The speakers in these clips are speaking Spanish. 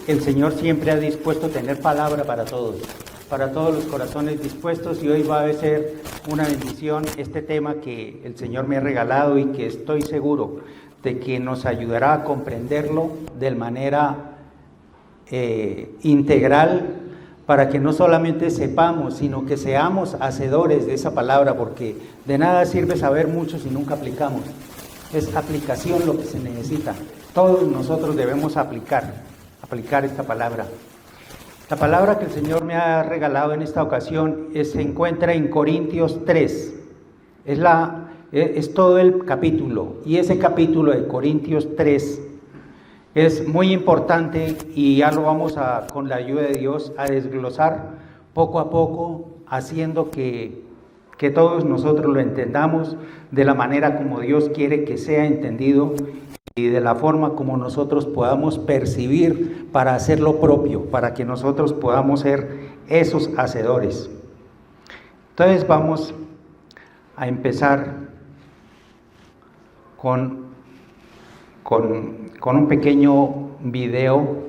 el Señor siempre ha dispuesto tener palabra para todos los corazones dispuestos, y hoy va a ser una bendición este tema que el Señor me ha regalado y que estoy seguro de que nos ayudará a comprenderlo de manera integral, para que no solamente sepamos, sino que seamos hacedores de esa palabra, porque de nada sirve saber mucho si nunca aplicamos. Es aplicación lo que se necesita. Todos nosotros debemos aplicar esta palabra. La palabra que el Señor me ha regalado en esta ocasión se encuentra en Corintios 3. Es todo el capítulo, y ese capítulo de Corintios 3 es muy importante, y ya lo vamos con la ayuda de Dios, a desglosar poco a poco, haciendo que todos nosotros lo entendamos de la manera como Dios quiere que sea entendido, y de la forma como nosotros podamos percibir para hacer lo propio, para que nosotros podamos ser esos hacedores. Entonces vamos a empezar con un pequeño video.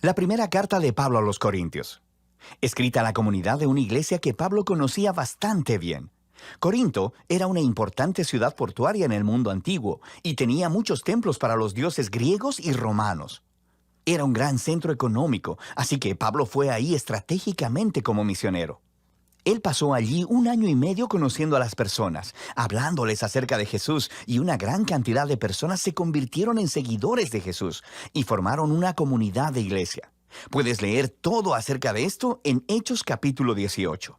La primera carta de Pablo a los Corintios, escrita a la comunidad de una iglesia que Pablo conocía bastante bien. Corinto era una importante ciudad portuaria en el mundo antiguo y tenía muchos templos para los dioses griegos y romanos. Era un gran centro económico, así que Pablo fue ahí estratégicamente como misionero. Él pasó allí 1 año y medio conociendo a las personas, hablándoles acerca de Jesús, y una gran cantidad de personas se convirtieron en seguidores de Jesús y formaron una comunidad de iglesia. Puedes leer todo acerca de esto en Hechos capítulo 18.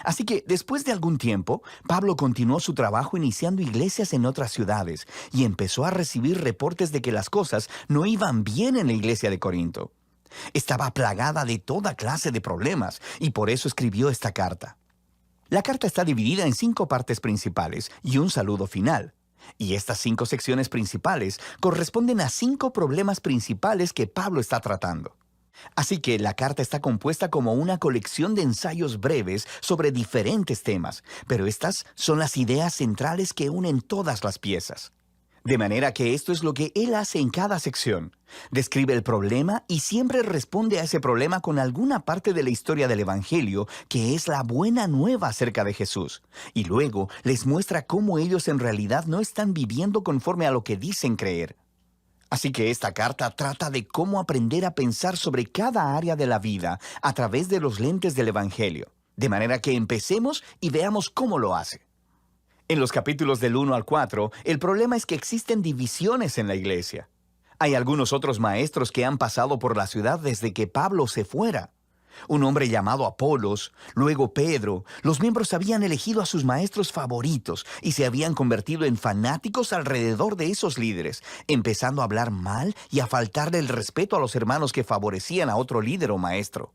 Así que después de algún tiempo, Pablo continuó su trabajo iniciando iglesias en otras ciudades y empezó a recibir reportes de que las cosas no iban bien en la iglesia de Corinto. Estaba plagada de toda clase de problemas, y por eso escribió esta carta. La carta está dividida en 5 partes principales y un saludo final. Y estas 5 secciones principales corresponden a 5 problemas principales que Pablo está tratando. Así que la carta está compuesta como una colección de ensayos breves sobre diferentes temas, pero estas son las ideas centrales que unen todas las piezas. De manera que esto es lo que él hace en cada sección. Describe el problema y siempre responde a ese problema con alguna parte de la historia del Evangelio, que es la buena nueva acerca de Jesús. Y luego les muestra cómo ellos en realidad no están viviendo conforme a lo que dicen creer. Así que esta carta trata de cómo aprender a pensar sobre cada área de la vida a través de los lentes del Evangelio. De manera que empecemos y veamos cómo lo hace. En los capítulos del 1 al 4, el problema es que existen divisiones en la iglesia. Hay algunos otros maestros que han pasado por la ciudad desde que Pablo se fuera. Un hombre llamado Apolos, luego Pedro. Los miembros habían elegido a sus maestros favoritos y se habían convertido en fanáticos alrededor de esos líderes, empezando a hablar mal y a faltarle el respeto a los hermanos que favorecían a otro líder o maestro.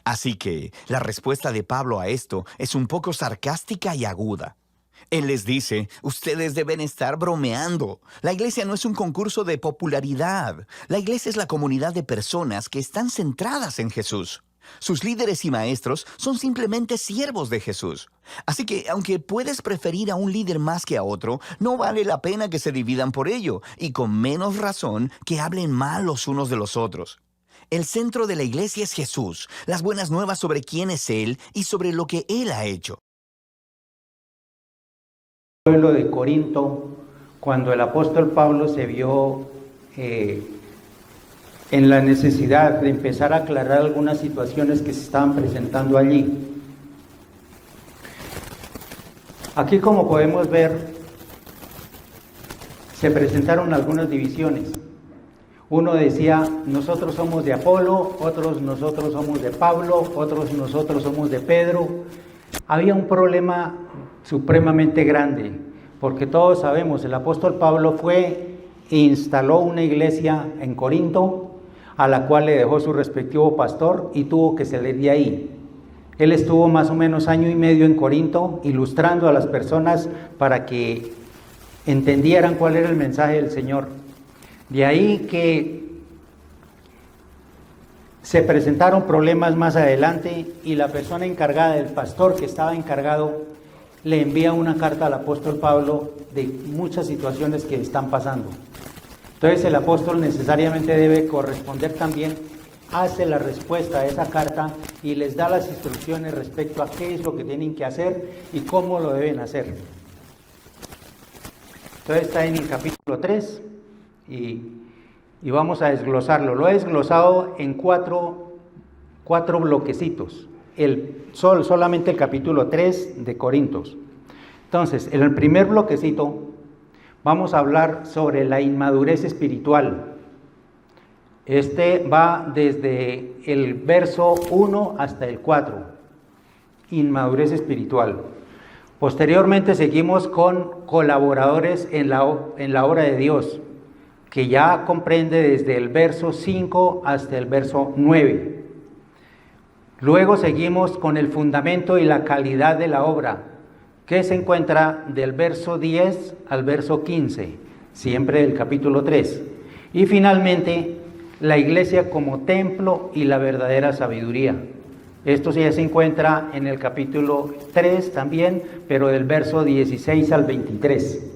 Así que la respuesta de Pablo a esto es un poco sarcástica y aguda. Él les dice, ustedes deben estar bromeando. La iglesia no es un concurso de popularidad. La iglesia es la comunidad de personas que están centradas en Jesús. Sus líderes y maestros son simplemente siervos de Jesús. Así que, aunque puedes preferir a un líder más que a otro, no vale la pena que se dividan por ello, y con menos razón que hablen mal los unos de los otros. El centro de la iglesia es Jesús, las buenas nuevas sobre quién es Él y sobre lo que Él ha hecho. El pueblo de Corinto, cuando el apóstol Pablo se vio en la necesidad de empezar a aclarar algunas situaciones que se estaban presentando allí. Aquí, como podemos ver, se presentaron algunas divisiones. Uno decía, nosotros somos de Apolo, otros nosotros somos de Pablo, otros nosotros somos de Pedro. Había un problema supremamente grande, porque todos sabemos, el apóstol Pablo fue e instaló una iglesia en Corinto, a la cual le dejó su respectivo pastor y tuvo que salir de ahí. Él estuvo más o menos 1 año y medio en Corinto, ilustrando a las personas para que entendieran cuál era el mensaje del Señor. De ahí que se presentaron problemas más adelante, y la persona encargada, del pastor que estaba encargado, le envía una carta al apóstol Pablo de muchas situaciones que están pasando. Entonces el apóstol necesariamente debe corresponder también, hace la respuesta a esa carta y les da las instrucciones respecto a qué es lo que tienen que hacer y cómo lo deben hacer. Entonces está en el capítulo 3 y vamos a desglosarlo. Lo he desglosado en cuatro bloquecitos. Solamente el capítulo 3 de Corintios. Entonces, en el primer bloquecito vamos a hablar sobre la inmadurez espiritual. Este va desde el verso 1 hasta el 4. Inmadurez espiritual. Posteriormente seguimos con colaboradores en la obra de Dios, que ya comprende desde el verso 5 hasta el verso 9. Luego seguimos con el fundamento y la calidad de la obra, que se encuentra del verso 10 al verso 15, siempre del capítulo 3. Y finalmente, la iglesia como templo y la verdadera sabiduría. Esto ya se encuentra en el capítulo 3 también, pero del verso 16 al 23.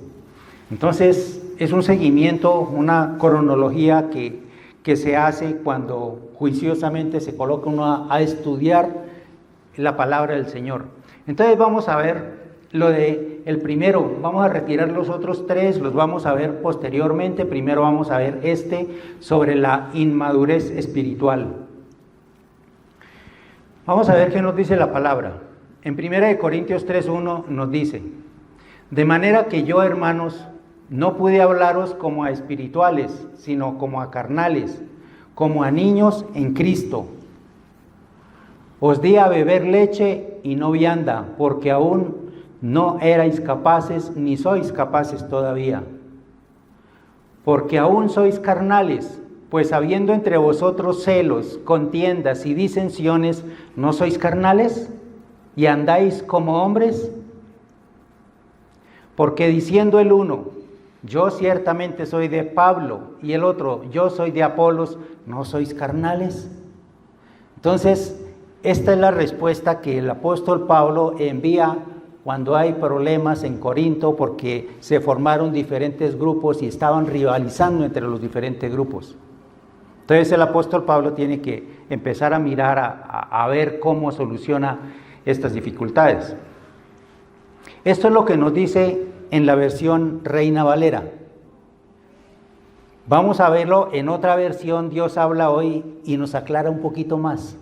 Entonces, es un seguimiento, una cronología que se hace cuando juiciosamente se coloca uno a estudiar la palabra del Señor. Entonces vamos a ver lo de el primero, vamos a retirar los otros tres, los vamos a ver posteriormente. Primero vamos a ver sobre la inmadurez espiritual. Vamos a ver qué nos dice la palabra. En 1 Corintios 3:1 nos dice: de manera que yo, hermanos, no pude hablaros como a espirituales, sino como a carnales, como a niños en Cristo. Os di a beber leche y no vianda, porque aún no erais capaces, ni sois capaces todavía. Porque aún sois carnales, pues habiendo entre vosotros celos, contiendas y disensiones, ¿no sois carnales? ¿Y andáis como hombres? Porque diciendo el uno: yo ciertamente soy de Pablo, y el otro: yo soy de Apolos, ¿no sois carnales? Entonces, esta es la respuesta que el apóstol Pablo envía cuando hay problemas en Corinto, porque se formaron diferentes grupos y estaban rivalizando entre los diferentes grupos. Entonces el apóstol Pablo tiene que empezar a mirar, a ver cómo soluciona estas dificultades. Esto es lo que nos dice en la versión Reina Valera. Vamos a verlo en otra versión. Dios habla hoy y nos aclara un poquito más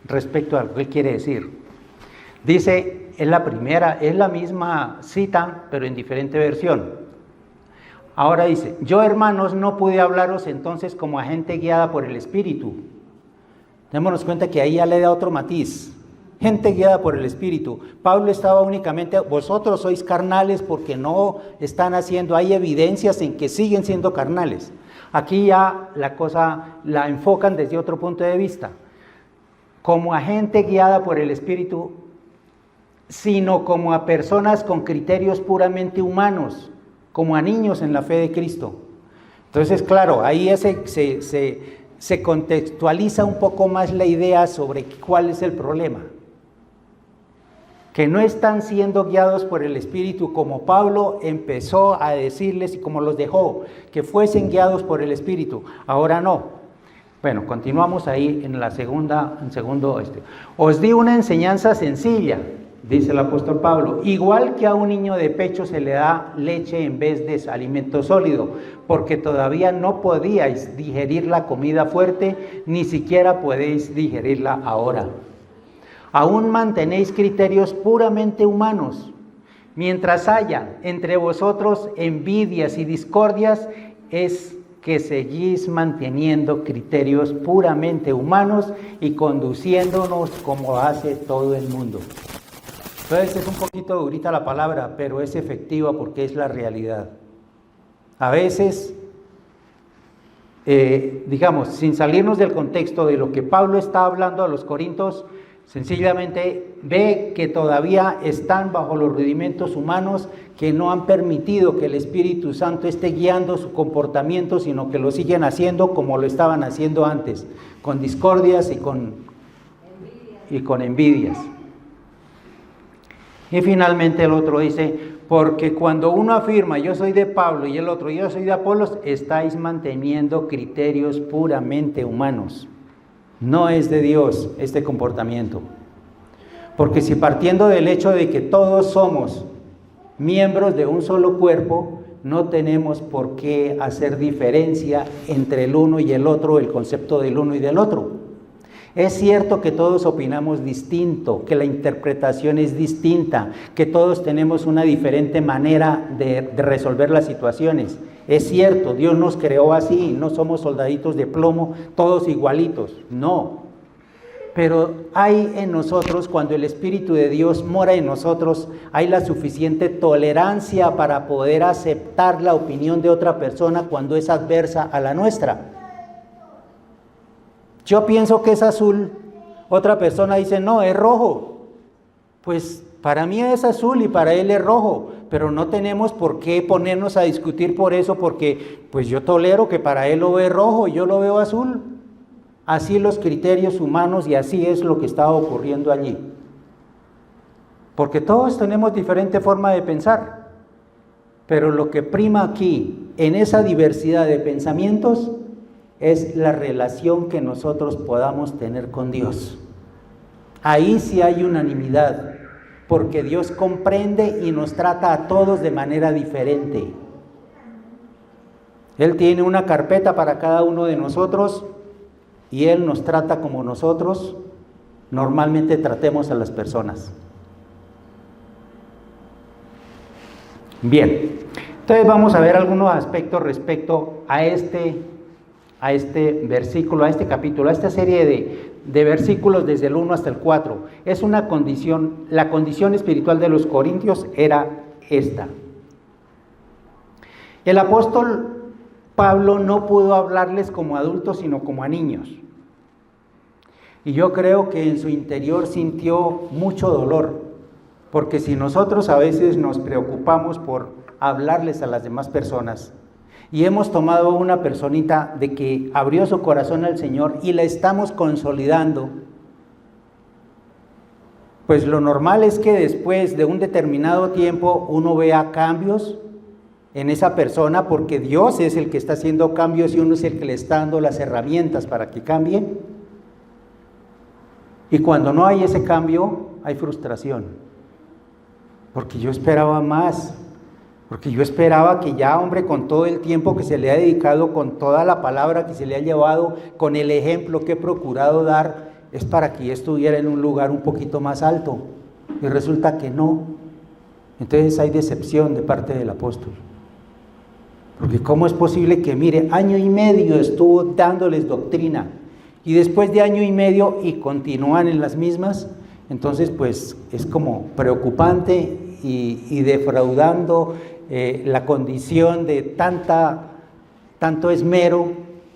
respecto a lo que él quiere decir. Dice, es la primera, es la misma cita, pero en diferente versión. Ahora dice: yo, hermanos, no pude hablaros entonces como a gente guiada por el Espíritu. Démonos cuenta que ahí ya le da otro matiz. Gente guiada por el Espíritu. Pablo estaba únicamente: vosotros sois carnales porque no están haciendo, hay evidencias en que siguen siendo carnales. Aquí ya la cosa la enfocan desde otro punto de vista. Como a gente guiada por el Espíritu, sino como a personas con criterios puramente humanos, como a niños en la fe de Cristo. Entonces, claro, ahí se contextualiza un poco más la idea sobre cuál es el problema. Que no están siendo guiados por el Espíritu, como Pablo empezó a decirles y como los dejó, que fuesen guiados por el Espíritu. Ahora no. Bueno, continuamos ahí en segundo. Os di una enseñanza sencilla, dice el apóstol Pablo: igual que a un niño de pecho se le da leche en vez de alimento sólido, porque todavía no podíais digerir la comida fuerte, ni siquiera podéis digerirla ahora. Aún mantenéis criterios puramente humanos. Mientras haya entre vosotros envidias y discordias, es que seguís manteniendo criterios puramente humanos y conduciéndonos como hace todo el mundo. Entonces es un poquito durita la palabra, pero es efectiva porque es la realidad. A veces, digamos, sin salirnos del contexto de lo que Pablo está hablando a los corintios, sencillamente ve que todavía están bajo los rudimentos humanos, que no han permitido que el Espíritu Santo esté guiando su comportamiento, sino que lo siguen haciendo como lo estaban haciendo antes, con discordias y con envidias. Y finalmente el otro dice, porque cuando uno afirma yo soy de Pablo y el otro yo soy de Apolos, estáis manteniendo criterios puramente humanos. No es de Dios este comportamiento. Porque si partiendo del hecho de que todos somos miembros de un solo cuerpo, no tenemos por qué hacer diferencia entre el uno y el otro, el concepto del uno y del otro. Es cierto que todos opinamos distinto, que la interpretación es distinta, que todos tenemos una diferente manera de resolver las situaciones. Es cierto, Dios nos creó así, no somos soldaditos de plomo, todos igualitos, no. Pero hay en nosotros, cuando el Espíritu de Dios mora en nosotros, hay la suficiente tolerancia para poder aceptar la opinión de otra persona cuando es adversa a la nuestra. Yo pienso que es azul, otra persona dice, no, es rojo. Pues para mí es azul y para él es rojo, pero no tenemos por qué ponernos a discutir por eso, porque pues yo tolero que para él lo ve rojo y yo lo veo azul. Así los criterios humanos y así es lo que estaba ocurriendo allí. Porque todos tenemos diferente forma de pensar, pero lo que prima aquí, en esa diversidad de pensamientos, es la relación que nosotros podamos tener con Dios. Ahí sí hay unanimidad, porque Dios comprende y nos trata a todos de manera diferente. Él tiene una carpeta para cada uno de nosotros y Él nos trata como nosotros normalmente tratemos a las personas. Bien, entonces vamos a ver algunos aspectos respecto a este versículo, a este capítulo, a esta serie de versículos desde el 1 hasta el 4. Es una condición, la condición espiritual de los corintios era esta. El apóstol Pablo no pudo hablarles como adultos, sino como a niños. Y yo creo que en su interior sintió mucho dolor, porque si nosotros a veces nos preocupamos por hablarles a las demás personas, y hemos tomado una personita de que abrió su corazón al Señor y la estamos consolidando, pues lo normal es que después de un determinado tiempo uno vea cambios en esa persona, porque Dios es el que está haciendo cambios y uno es el que le está dando las herramientas para que cambie. Y cuando no hay ese cambio, hay frustración, porque yo esperaba más. Porque yo esperaba que ya, hombre, con todo el tiempo que se le ha dedicado, con toda la palabra que se le ha llevado, con el ejemplo que he procurado dar, es para que estuviera en un lugar un poquito más alto. Y resulta que no. Entonces hay decepción de parte del apóstol. Porque ¿cómo es posible que, mire, año y medio estuvo dándoles doctrina y después de año y medio y continúan en las mismas? Entonces, pues, es como preocupante y defraudando la condición de tanto esmero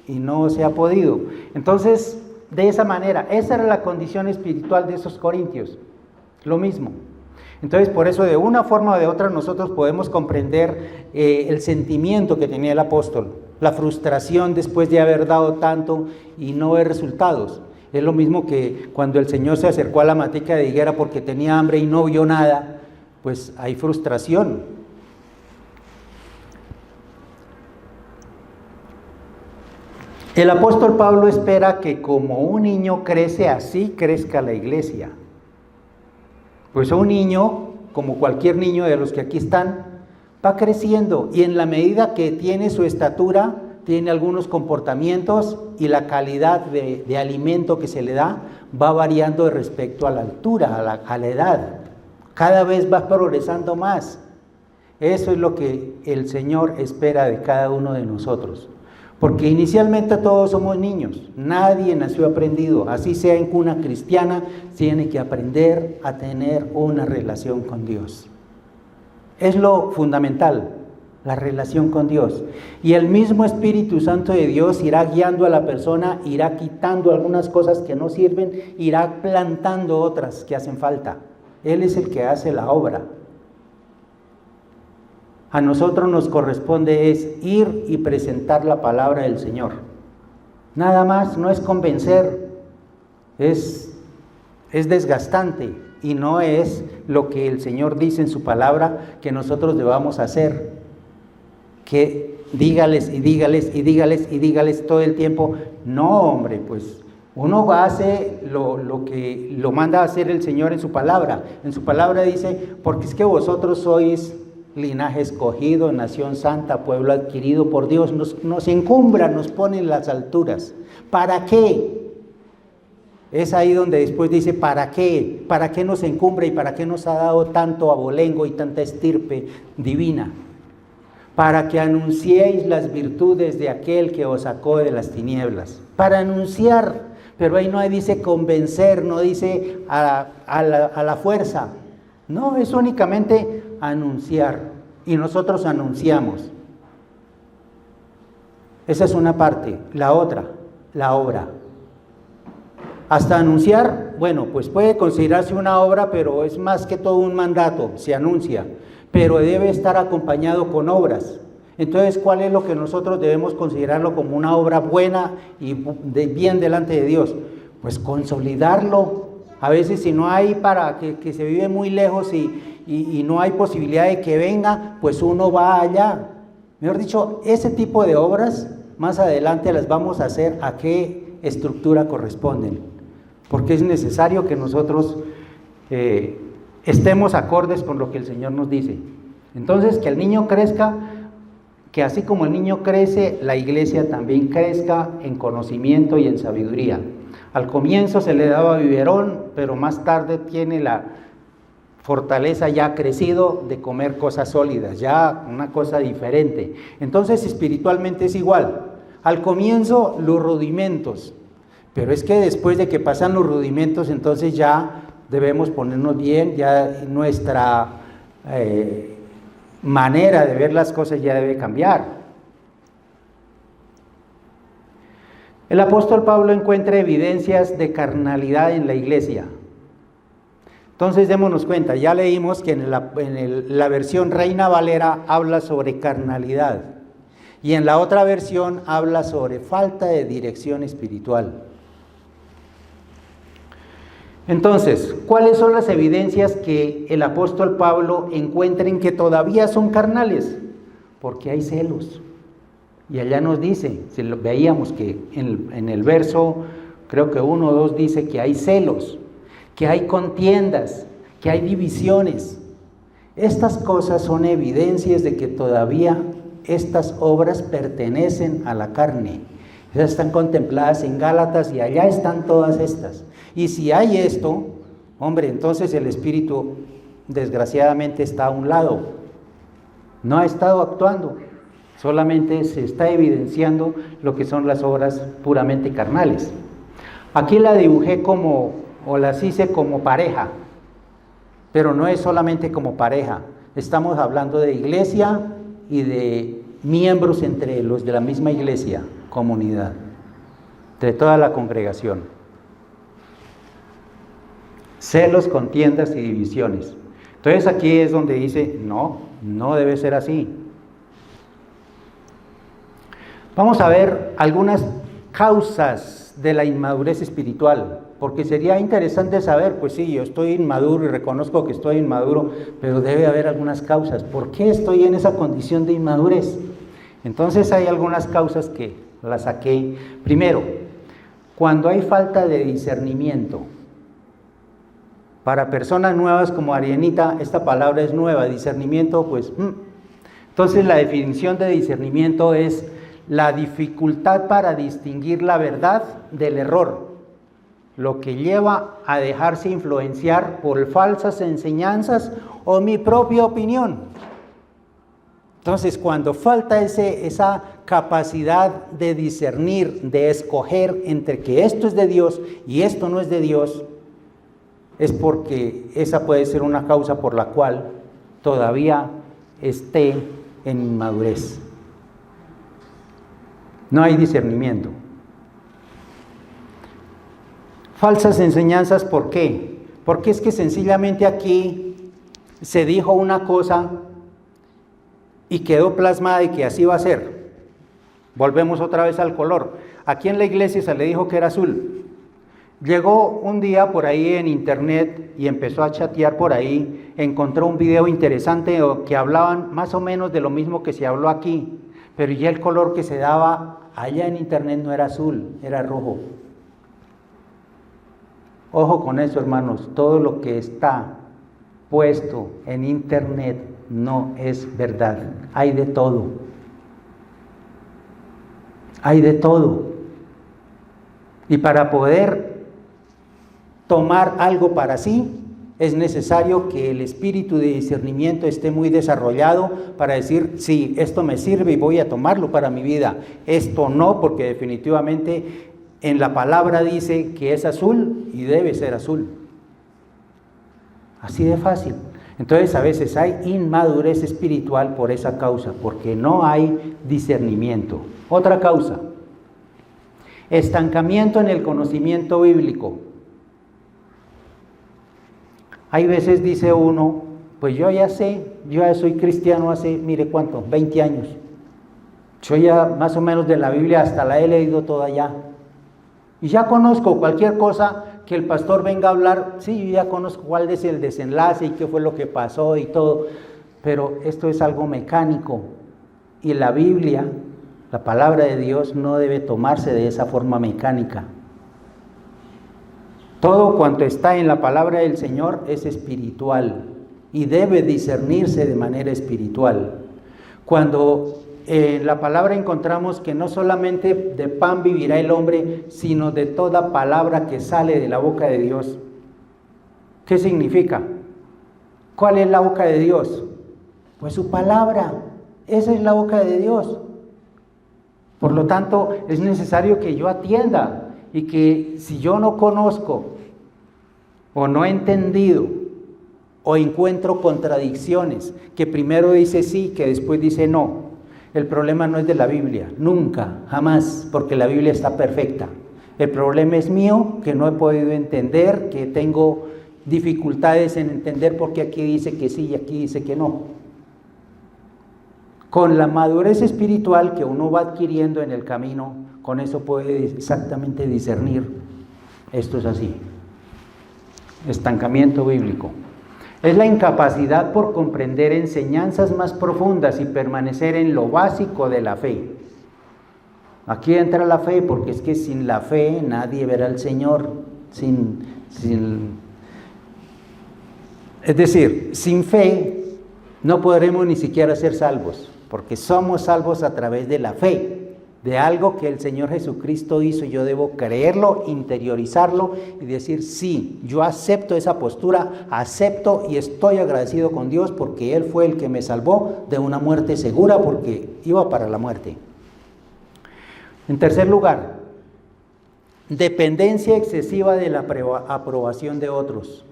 y no se ha podido. Entonces, de esa manera, esa era la condición espiritual de esos corintios, lo mismo. Entonces, por eso de una forma o de otra nosotros podemos comprender el sentimiento que tenía el apóstol, la frustración después de haber dado tanto y no ver resultados. Es lo mismo que cuando el Señor se acercó a la matica de higuera porque tenía hambre y no vio nada, pues hay frustración. El apóstol Pablo espera que como un niño crece, así crezca la iglesia. Pues un niño, como cualquier niño de los que aquí están, va creciendo y en la medida que tiene su estatura, tiene algunos comportamientos y la calidad de alimento que se le da va variando respecto a la altura, a la edad. Cada vez va progresando más. Eso es lo que el Señor espera de cada uno de nosotros. Porque inicialmente todos somos niños, nadie nació aprendido, así sea en cuna cristiana, tiene que aprender a tener una relación con Dios. Es lo fundamental, la relación con Dios. Y el mismo Espíritu Santo de Dios irá guiando a la persona, irá quitando algunas cosas que no sirven, irá plantando otras que hacen falta. Él es el que hace la obra. A nosotros nos corresponde es ir y presentar la palabra del Señor. Nada más, no es convencer, es desgastante y no es lo que el Señor dice en su palabra que nosotros debamos hacer. Que dígales y dígales y dígales y dígales todo el tiempo. No, hombre, pues uno hace lo que lo manda a hacer el Señor en su palabra. En su palabra dice, porque es que vosotros sois linaje escogido, nación santa, pueblo adquirido por Dios, nos encumbra, nos pone en las alturas. ¿Para qué? Es ahí donde después dice, ¿para qué? ¿Para qué nos encumbra y para qué nos ha dado tanto abolengo y tanta estirpe divina? Para que anunciéis las virtudes de aquel que os sacó de las tinieblas. Para anunciar, pero ahí no dice convencer, no dice a la fuerza. No, es únicamente anunciar, y nosotros anunciamos. Esa es una parte. La otra, la obra. Hasta anunciar, bueno, pues puede considerarse una obra, pero es más que todo un mandato, se anuncia, pero debe estar acompañado con obras. Entonces, ¿cuál es lo que nosotros debemos considerarlo como una obra buena y bien delante de Dios? Pues consolidarlo. A veces si no hay para que se vive muy lejos y no hay posibilidad de que venga, pues uno va allá. Mejor dicho, ese tipo de obras más adelante las vamos a hacer a qué estructura corresponden, porque es necesario que nosotros estemos acordes con lo que el Señor nos dice. Entonces, que el niño crezca, que así como el niño crece, la iglesia también crezca en conocimiento y en sabiduría. Al comienzo se le daba biberón, pero más tarde tiene la fortaleza ya crecido de comer cosas sólidas, ya una cosa diferente. Entonces espiritualmente es igual. Al comienzo los rudimentos, pero es que después de que pasan los rudimentos, entonces ya debemos ponernos bien, ya nuestra manera de ver las cosas ya debe cambiar. El apóstol Pablo encuentra evidencias de carnalidad en la iglesia. Entonces démonos cuenta, ya leímos que en la versión Reina Valera habla sobre carnalidad y en la otra versión habla sobre falta de dirección espiritual. Entonces, ¿cuáles son las evidencias que el apóstol Pablo encuentra en que todavía son carnales? Porque hay celos. Y allá nos dice, veíamos que en el verso, creo que 1 o 2 dice que hay celos, que hay contiendas, que hay divisiones. Estas cosas son evidencias de que todavía estas obras pertenecen a la carne. Esas están contempladas en Gálatas y allá están todas estas. Y si hay esto, hombre, entonces el Espíritu desgraciadamente está a un lado. No ha estado actuando. Solamente se está evidenciando lo que son las obras puramente carnales. Aquí la dibujé o las hice como pareja, pero no es solamente como pareja. Estamos hablando de iglesia y de miembros entre los de la misma iglesia, comunidad, de toda la congregación. Celos, contiendas y divisiones. Entonces aquí es donde dice, no debe ser así. Vamos a ver algunas causas de la inmadurez espiritual, porque sería interesante saber, pues sí, yo estoy inmaduro y reconozco que estoy inmaduro, pero debe haber algunas causas. ¿Por qué estoy en esa condición de inmadurez? Entonces hay algunas causas que las saqué. Primero, cuando hay falta de discernimiento. Para personas nuevas como Arianita, esta palabra es nueva, discernimiento, pues... Entonces la definición de discernimiento es la dificultad para distinguir la verdad del error, lo que lleva a dejarse influenciar por falsas enseñanzas o mi propia opinión. Entonces, cuando falta esa capacidad de discernir, de escoger entre que esto es de Dios y esto no es de Dios, es porque esa puede ser una causa por la cual todavía esté en inmadurez. No hay discernimiento. Falsas enseñanzas, ¿por qué? Porque es que sencillamente aquí se dijo una cosa y quedó plasmada y que así va a ser. Volvemos otra vez al color. Aquí en la iglesia se le dijo que era azul. Llegó un día por ahí en internet y empezó a chatear por ahí, encontró un video interesante que hablaban más o menos de lo mismo que se habló aquí, pero ya el color que se daba allá en internet no era azul, era rojo. Ojo con eso, hermanos, todo lo que está puesto en internet no es verdad, hay de todo. Hay de todo. Y para poder tomar algo para sí, es necesario que el espíritu de discernimiento esté muy desarrollado para decir, sí, esto me sirve y voy a tomarlo para mi vida. Esto no, porque definitivamente en la palabra dice que es azul y debe ser azul. Así de fácil. Entonces a veces hay inmadurez espiritual por esa causa, porque no hay discernimiento. Otra causa, estancamiento en el conocimiento bíblico. Hay veces dice uno, pues yo ya sé, yo ya soy cristiano hace, mire cuánto, 20 años. Yo ya más o menos de la Biblia hasta la he leído toda ya. Y ya conozco cualquier cosa que el pastor venga a hablar, sí, yo ya conozco cuál es el desenlace y qué fue lo que pasó y todo. Pero esto es algo mecánico. Y la Biblia, la palabra de Dios, no debe tomarse de esa forma mecánica. Todo cuanto está en la palabra del Señor es espiritual y debe discernirse de manera espiritual. Cuando en la palabra encontramos que no solamente de pan vivirá el hombre, sino de toda palabra que sale de la boca de Dios. ¿Qué significa? ¿Cuál es la boca de Dios? Pues su palabra, esa es la boca de Dios. Por lo tanto, es necesario que yo atienda y que si yo no conozco o no he entendido o encuentro contradicciones, que primero dice sí, que después dice no, el problema no es de la Biblia, nunca, jamás, porque la Biblia está perfecta. El problema es mío, que no he podido entender, que tengo dificultades en entender porque aquí dice que sí y aquí dice que no. Con la madurez espiritual que uno va adquiriendo en el camino, con eso puede exactamente discernir, esto es así. Estancamiento bíblico. Es la incapacidad por comprender enseñanzas más profundas y permanecer en lo básico de la fe. Aquí entra la fe, porque es que sin la fe nadie verá al Señor. Es decir, sin fe no podremos ni siquiera ser salvos, porque somos salvos a través de la fe, de algo que el Señor Jesucristo hizo. Yo debo creerlo, interiorizarlo y decir, sí, yo acepto esa postura, acepto y estoy agradecido con Dios porque Él fue el que me salvó de una muerte segura, porque iba para la muerte. En tercer lugar, dependencia excesiva de la aprobación de otros.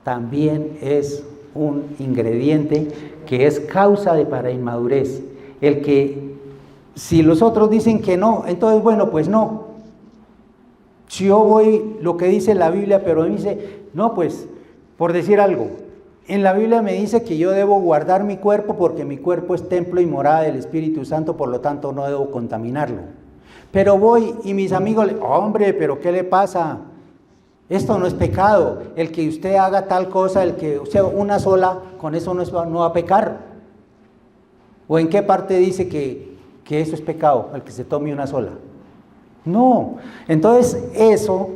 También es un ingrediente que es causa para inmadurez. El que si los otros dicen que no, entonces bueno, pues no. Si yo voy lo que dice la Biblia, pero me dice, no, pues, por decir algo, en la Biblia me dice que yo debo guardar mi cuerpo porque mi cuerpo es templo y morada del Espíritu Santo, por lo tanto no debo contaminarlo. Pero voy y mis amigos, hombre, pero ¿qué le pasa? Esto no es pecado. El que usted haga tal cosa, el que sea una sola, con eso no va a pecar. ¿O en qué parte dice que eso es pecado, el que se tome una sola? No. Entonces eso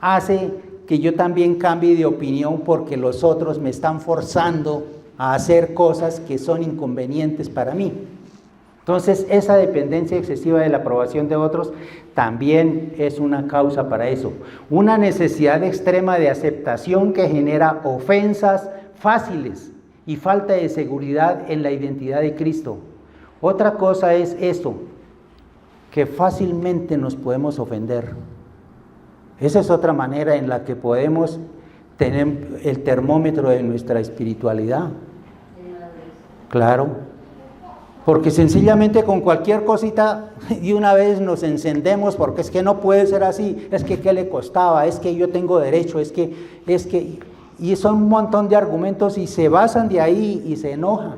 hace que yo también cambie de opinión, porque los otros me están forzando a hacer cosas que son inconvenientes para mí. Entonces esa dependencia excesiva de la aprobación de otros también es una causa para eso. Una necesidad extrema de aceptación que genera ofensas fáciles y falta de seguridad en la identidad de Cristo. Otra cosa es esto, que fácilmente nos podemos ofender. Esa es otra manera en la que podemos tener el termómetro de nuestra espiritualidad. Claro, porque sencillamente con cualquier cosita de una vez nos encendemos, porque es que no puede ser así, es que ¿qué le costaba? Es que yo tengo derecho, es que, y son un montón de argumentos y se basan de ahí y se enoja.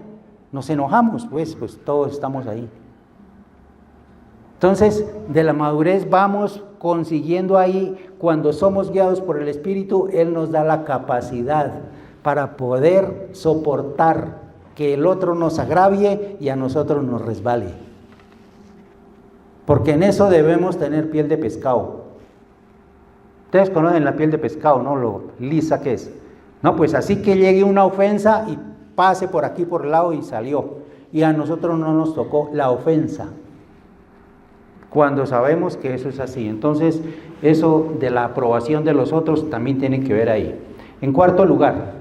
Nos enojamos, pues todos estamos ahí. Entonces, de la madurez vamos consiguiendo ahí cuando somos guiados por el Espíritu, Él nos da la capacidad para poder soportar que el otro nos agravie y a nosotros nos resbale. Porque en eso debemos tener piel de pescado. Ustedes conocen la piel de pescado, ¿no? Lo lisa que es. No, pues así que llegue una ofensa y pase por aquí por el lado y salió. Y a nosotros no nos tocó la ofensa. Cuando sabemos que eso es así. Entonces, eso de la aprobación de los otros también tiene que ver ahí. En cuarto lugar,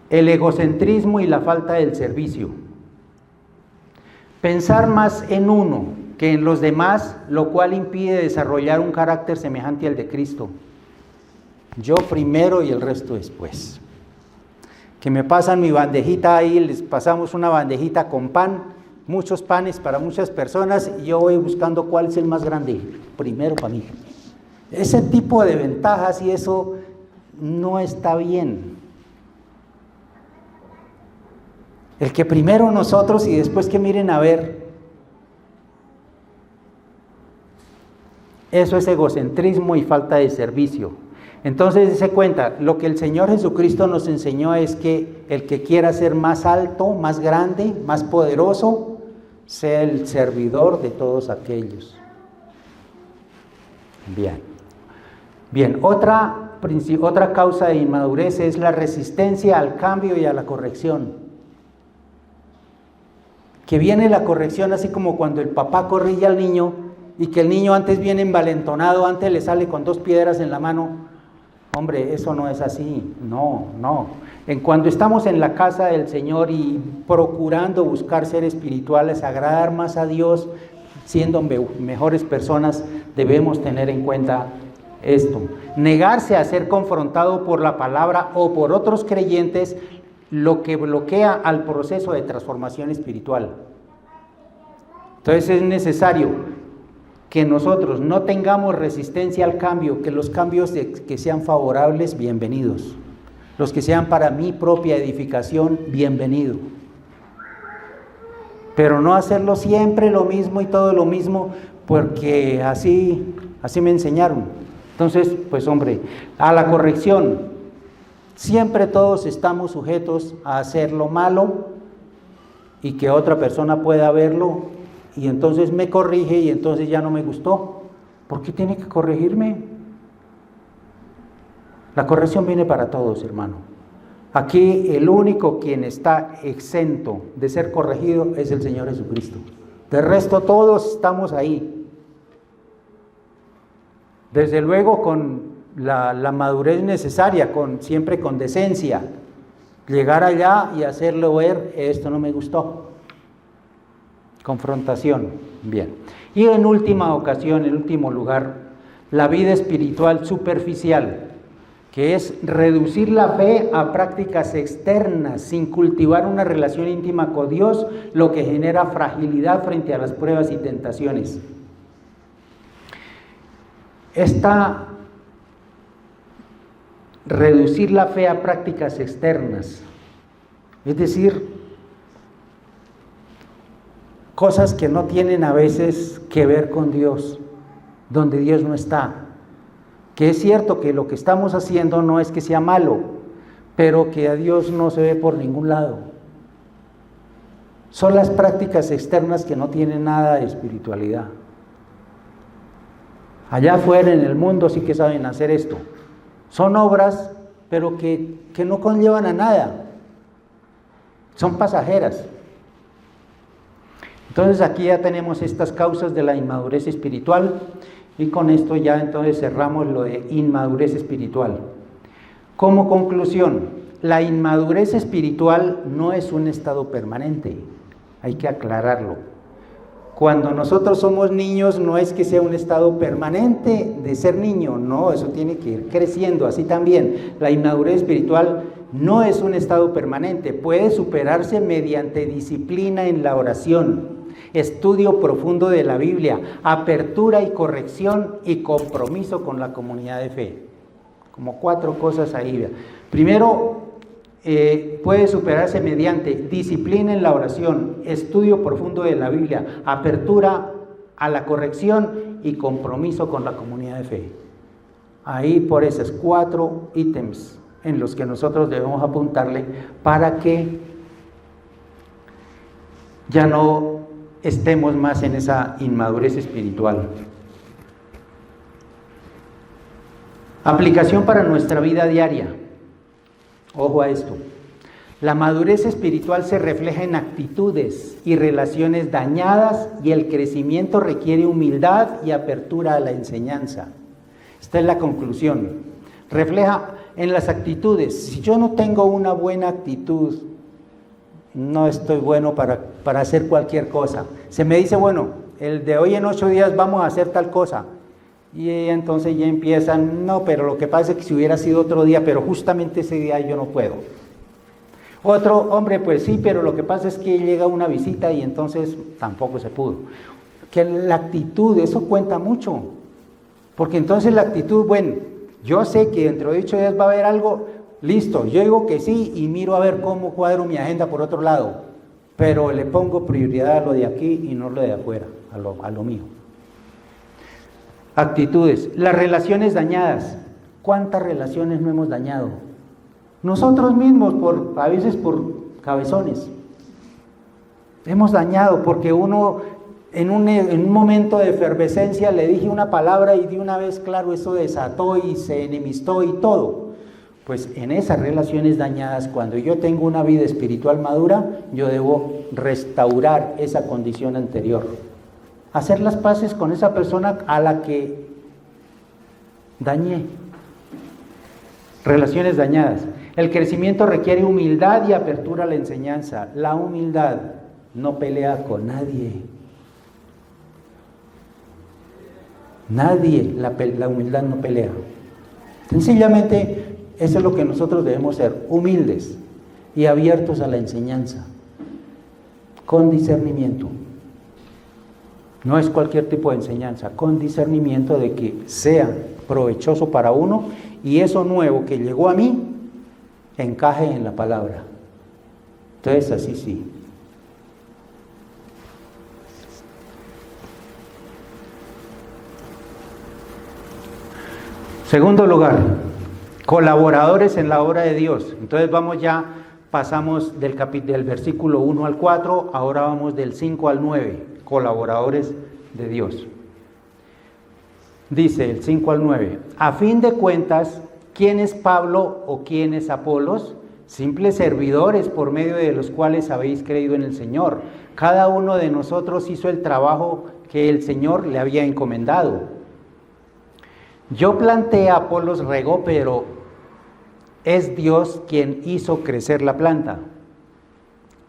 el egocentrismo y la falta del servicio. Pensar más en uno que en los demás, lo cual impide desarrollar un carácter semejante al de Cristo. Yo primero y el resto después. Que me pasan mi bandejita ahí, les pasamos una bandejita con pan, muchos panes para muchas personas, y yo voy buscando cuál es el más grande, primero para mí. Ese tipo de ventajas y eso no está bien. El que primero nosotros y después que miren a ver. Eso es egocentrismo y falta de servicio. Entonces se cuenta, lo que el Señor Jesucristo nos enseñó es que el que quiera ser más alto, más grande, más poderoso, sea el servidor de todos aquellos. Bien, otra causa de inmadurez es la resistencia al cambio y a la corrección. Que viene la corrección así como cuando el papá corrige al niño y que el niño antes viene envalentonado, antes le sale con 2 piedras en la mano. Hombre, eso no es así, no. Cuando estamos en la casa del Señor y procurando buscar ser espirituales, agradar más a Dios, siendo mejores personas, debemos tener en cuenta esto. Negarse a ser confrontado por la palabra o por otros creyentes, lo que bloquea al proceso de transformación espiritual. Entonces es necesario que nosotros no tengamos resistencia al cambio, que los cambios que sean favorables, bienvenidos. Los que sean para mi propia edificación, bienvenido. Pero no hacerlo siempre lo mismo y todo lo mismo, porque así me enseñaron. Entonces, pues hombre, a la corrección. Siempre todos estamos sujetos a hacer lo malo y que otra persona pueda verlo y entonces me corrige y entonces ya no me gustó. ¿Por qué tiene que corregirme? La corrección viene para todos, hermano. Aquí el único quien está exento de ser corregido es el Señor Jesucristo. De resto todos estamos ahí. Desde luego con la madurez necesaria, siempre con decencia, llegar allá y hacerlo ver, esto no me gustó. Confrontación, bien. Y en última ocasión, en último lugar, la vida espiritual superficial, que es reducir la fe a prácticas externas, sin cultivar una relación íntima con Dios, lo que genera fragilidad frente a las pruebas y tentaciones. Reducir la fe a prácticas externas, es decir, cosas que no tienen a veces que ver con Dios, donde Dios no está. Que es cierto que lo que estamos haciendo no es que sea malo, pero que a Dios no se ve por ningún lado. Son las prácticas externas que no tienen nada de espiritualidad. Allá afuera en el mundo sí que saben hacer esto. Son obras, pero que no conllevan a nada. Son pasajeras. Entonces aquí ya tenemos estas causas de la inmadurez espiritual y con esto ya entonces cerramos lo de inmadurez espiritual. Como conclusión, la inmadurez espiritual no es un estado permanente, hay que aclararlo. Cuando nosotros somos niños no es que sea un estado permanente de ser niño, no, eso tiene que ir creciendo, así también. La inmadurez espiritual no es un estado permanente, puede superarse mediante disciplina en la oración, estudio profundo de la Biblia, apertura y corrección y compromiso con la comunidad de fe. Como 4 cosas ahí. Primero, puede superarse mediante disciplina en la oración, estudio profundo de la Biblia, apertura a la corrección y compromiso con la comunidad de fe. Ahí por esos 4 ítems en los que nosotros debemos apuntarle para que ya no estemos más en esa inmadurez espiritual. Aplicación para nuestra vida diaria. Ojo a esto. La madurez espiritual se refleja en actitudes y relaciones dañadas y el crecimiento requiere humildad y apertura a la enseñanza. Esta es la conclusión. Refleja en las actitudes. Si yo no tengo una buena actitud, no estoy bueno para hacer cualquier cosa. Se me dice, bueno, el de hoy en 8 días vamos a hacer tal cosa. Y entonces ya empiezan, no, pero lo que pasa es que si hubiera sido otro día, pero justamente ese día yo no puedo. Otro, hombre, pues sí, pero lo que pasa es que llega una visita y entonces tampoco se pudo. Que la actitud, eso cuenta mucho. Porque entonces la actitud, bueno, yo sé que dentro de 8 días va a haber algo, listo, yo digo que sí y miro a ver cómo cuadro mi agenda por otro lado. Pero le pongo prioridad a lo de aquí y no lo de afuera, a lo mío. Actitudes, las relaciones dañadas. ¿Cuántas relaciones no hemos dañado? Nosotros mismos, a veces por cabezones. Hemos dañado porque uno en un momento de efervescencia le dije una palabra y de una vez, claro, eso desató y se enemistó y todo. Pues en esas relaciones dañadas, cuando yo tengo una vida espiritual madura, yo debo restaurar esa condición anterior. Hacer las paces con esa persona a la que dañé. Relaciones dañadas. El crecimiento requiere humildad y apertura a la enseñanza. La humildad no pelea con nadie. Nadie, la humildad no pelea. Sencillamente, eso es lo que nosotros debemos ser, humildes y abiertos a la enseñanza, con discernimiento. No es cualquier tipo de enseñanza, con discernimiento de que sea provechoso para uno y eso nuevo que llegó a mí encaje en la palabra. Entonces, así sí. Segundo lugar, colaboradores en la obra de Dios. Entonces pasamos del versículo 1 al 4, ahora vamos del 5 al 9, colaboradores de Dios. Dice el 5 al 9, a fin de cuentas, ¿quién es Pablo o quién es Apolos? Simples servidores por medio de los cuales habéis creído en el Señor. Cada uno de nosotros hizo el trabajo que el Señor le había encomendado. Yo planté, Apolos regó, pero es Dios quien hizo crecer la planta.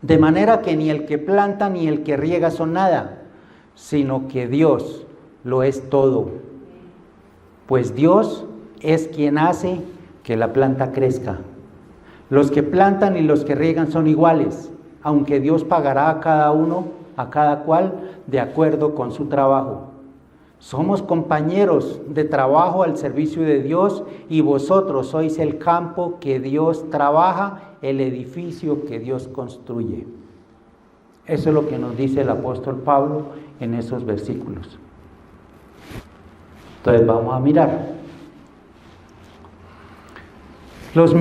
De manera que ni el que planta ni el que riega son nada, sino que Dios lo es todo. Pues Dios es quien hace que la planta crezca. Los que plantan y los que riegan son iguales, aunque Dios pagará a cada uno, a cada cual, de acuerdo con su trabajo. Somos compañeros de trabajo al servicio de Dios y vosotros sois el campo que Dios trabaja, el edificio que Dios construye. Eso es lo que nos dice el apóstol Pablo en esos versículos. Entonces vamos a mirar. Los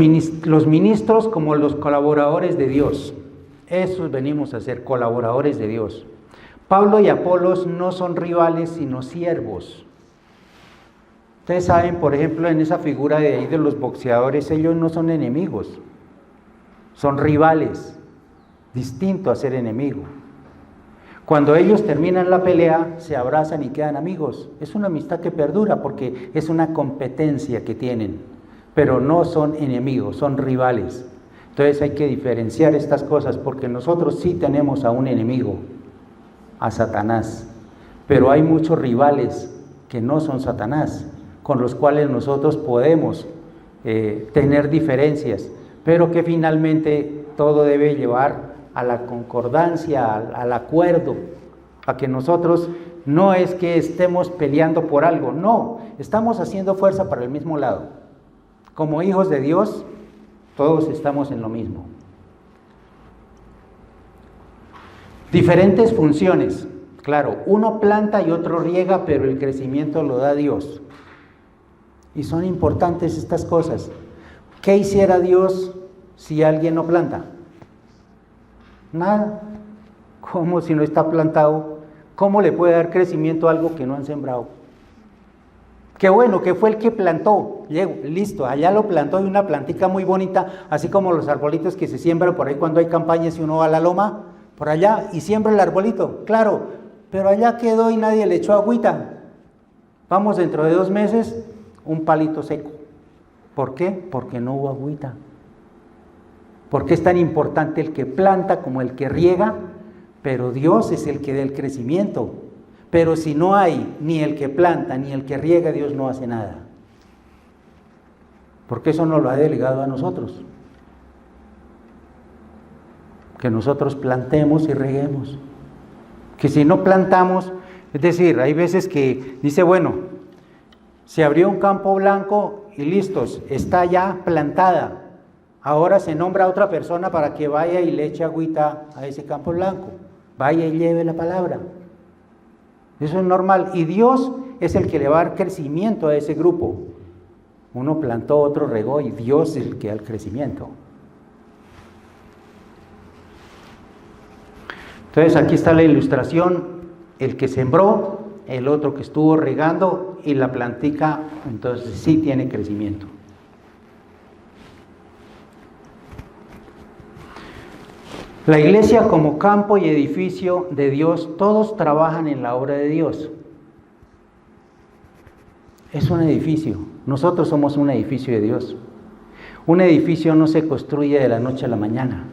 ministros como los colaboradores de Dios. Esos venimos a ser colaboradores de Dios. Pablo y Apolos no son rivales, sino siervos. Ustedes saben, por ejemplo, en esa figura de ahí de los boxeadores, ellos no son enemigos, son rivales, distinto a ser enemigo. Cuando ellos terminan la pelea, se abrazan y quedan amigos. Es una amistad que perdura porque es una competencia que tienen, pero no son enemigos, son rivales. Entonces hay que diferenciar estas cosas porque nosotros sí tenemos a un enemigo, a Satanás, pero hay muchos rivales que no son Satanás, con los cuales nosotros podemos tener diferencias, pero que finalmente todo debe llevar a la concordancia, al acuerdo, a que nosotros no es que estemos peleando por algo, no, estamos haciendo fuerza para el mismo lado. Como hijos de Dios, todos estamos en lo mismo. Diferentes funciones. Claro, uno planta y otro riega, pero el crecimiento lo da Dios. Y son importantes estas cosas. ¿Qué hiciera Dios si alguien no planta? Nada. ¿Cómo si no está plantado? ¿Cómo le puede dar crecimiento a algo que no han sembrado? Qué bueno, que fue el que plantó. Listo, allá lo plantó y una plantica muy bonita, así como los arbolitos que se siembran por ahí cuando hay campañas y uno va a la loma, por allá y siembra el arbolito. Claro, pero allá quedó y nadie le echó agüita. Vamos dentro de 2 meses, un palito seco. ¿Por qué? Porque no hubo agüita. ¿Por qué es tan importante el que planta como el que riega? Pero Dios es el que da el crecimiento. Pero si no hay ni el que planta ni el que riega, Dios no hace nada. Porque eso nos lo ha delegado a nosotros. Que nosotros plantemos y reguemos. Que si no plantamos, es decir, hay veces que dice, bueno, se abrió un campo blanco y listos, está ya plantada. Ahora se nombra a otra persona para que vaya y le eche agüita a ese campo blanco. Vaya y lleve la palabra. Eso es normal. Y Dios es el que le va a dar crecimiento a ese grupo. Uno plantó, otro regó y Dios es el que da el crecimiento. Entonces aquí está la ilustración, el que sembró, el otro que estuvo regando y la plantica, entonces sí tiene crecimiento. La iglesia como campo y edificio de Dios, todos trabajan en la obra de Dios. Es un edificio, nosotros somos un edificio de Dios. Un edificio no se construye de la noche a la mañana.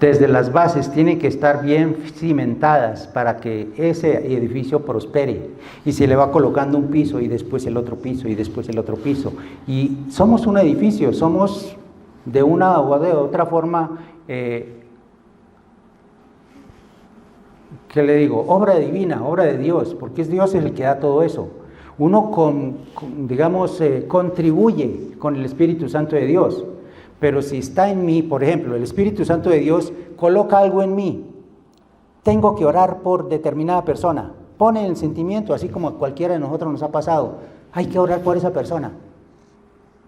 Desde las bases tienen que estar bien cimentadas para que ese edificio prospere. Y se le va colocando un piso y después el otro piso y después el otro piso. Y somos un edificio, somos de una o de otra forma, ¿qué le digo? Obra divina, obra de Dios, porque es Dios el que da todo eso. Uno contribuye con el Espíritu Santo de Dios. Pero si está en mí, por ejemplo, el Espíritu Santo de Dios coloca algo en mí, tengo que orar por determinada persona, pone el sentimiento, así como a cualquiera de nosotros nos ha pasado, hay que orar por esa persona.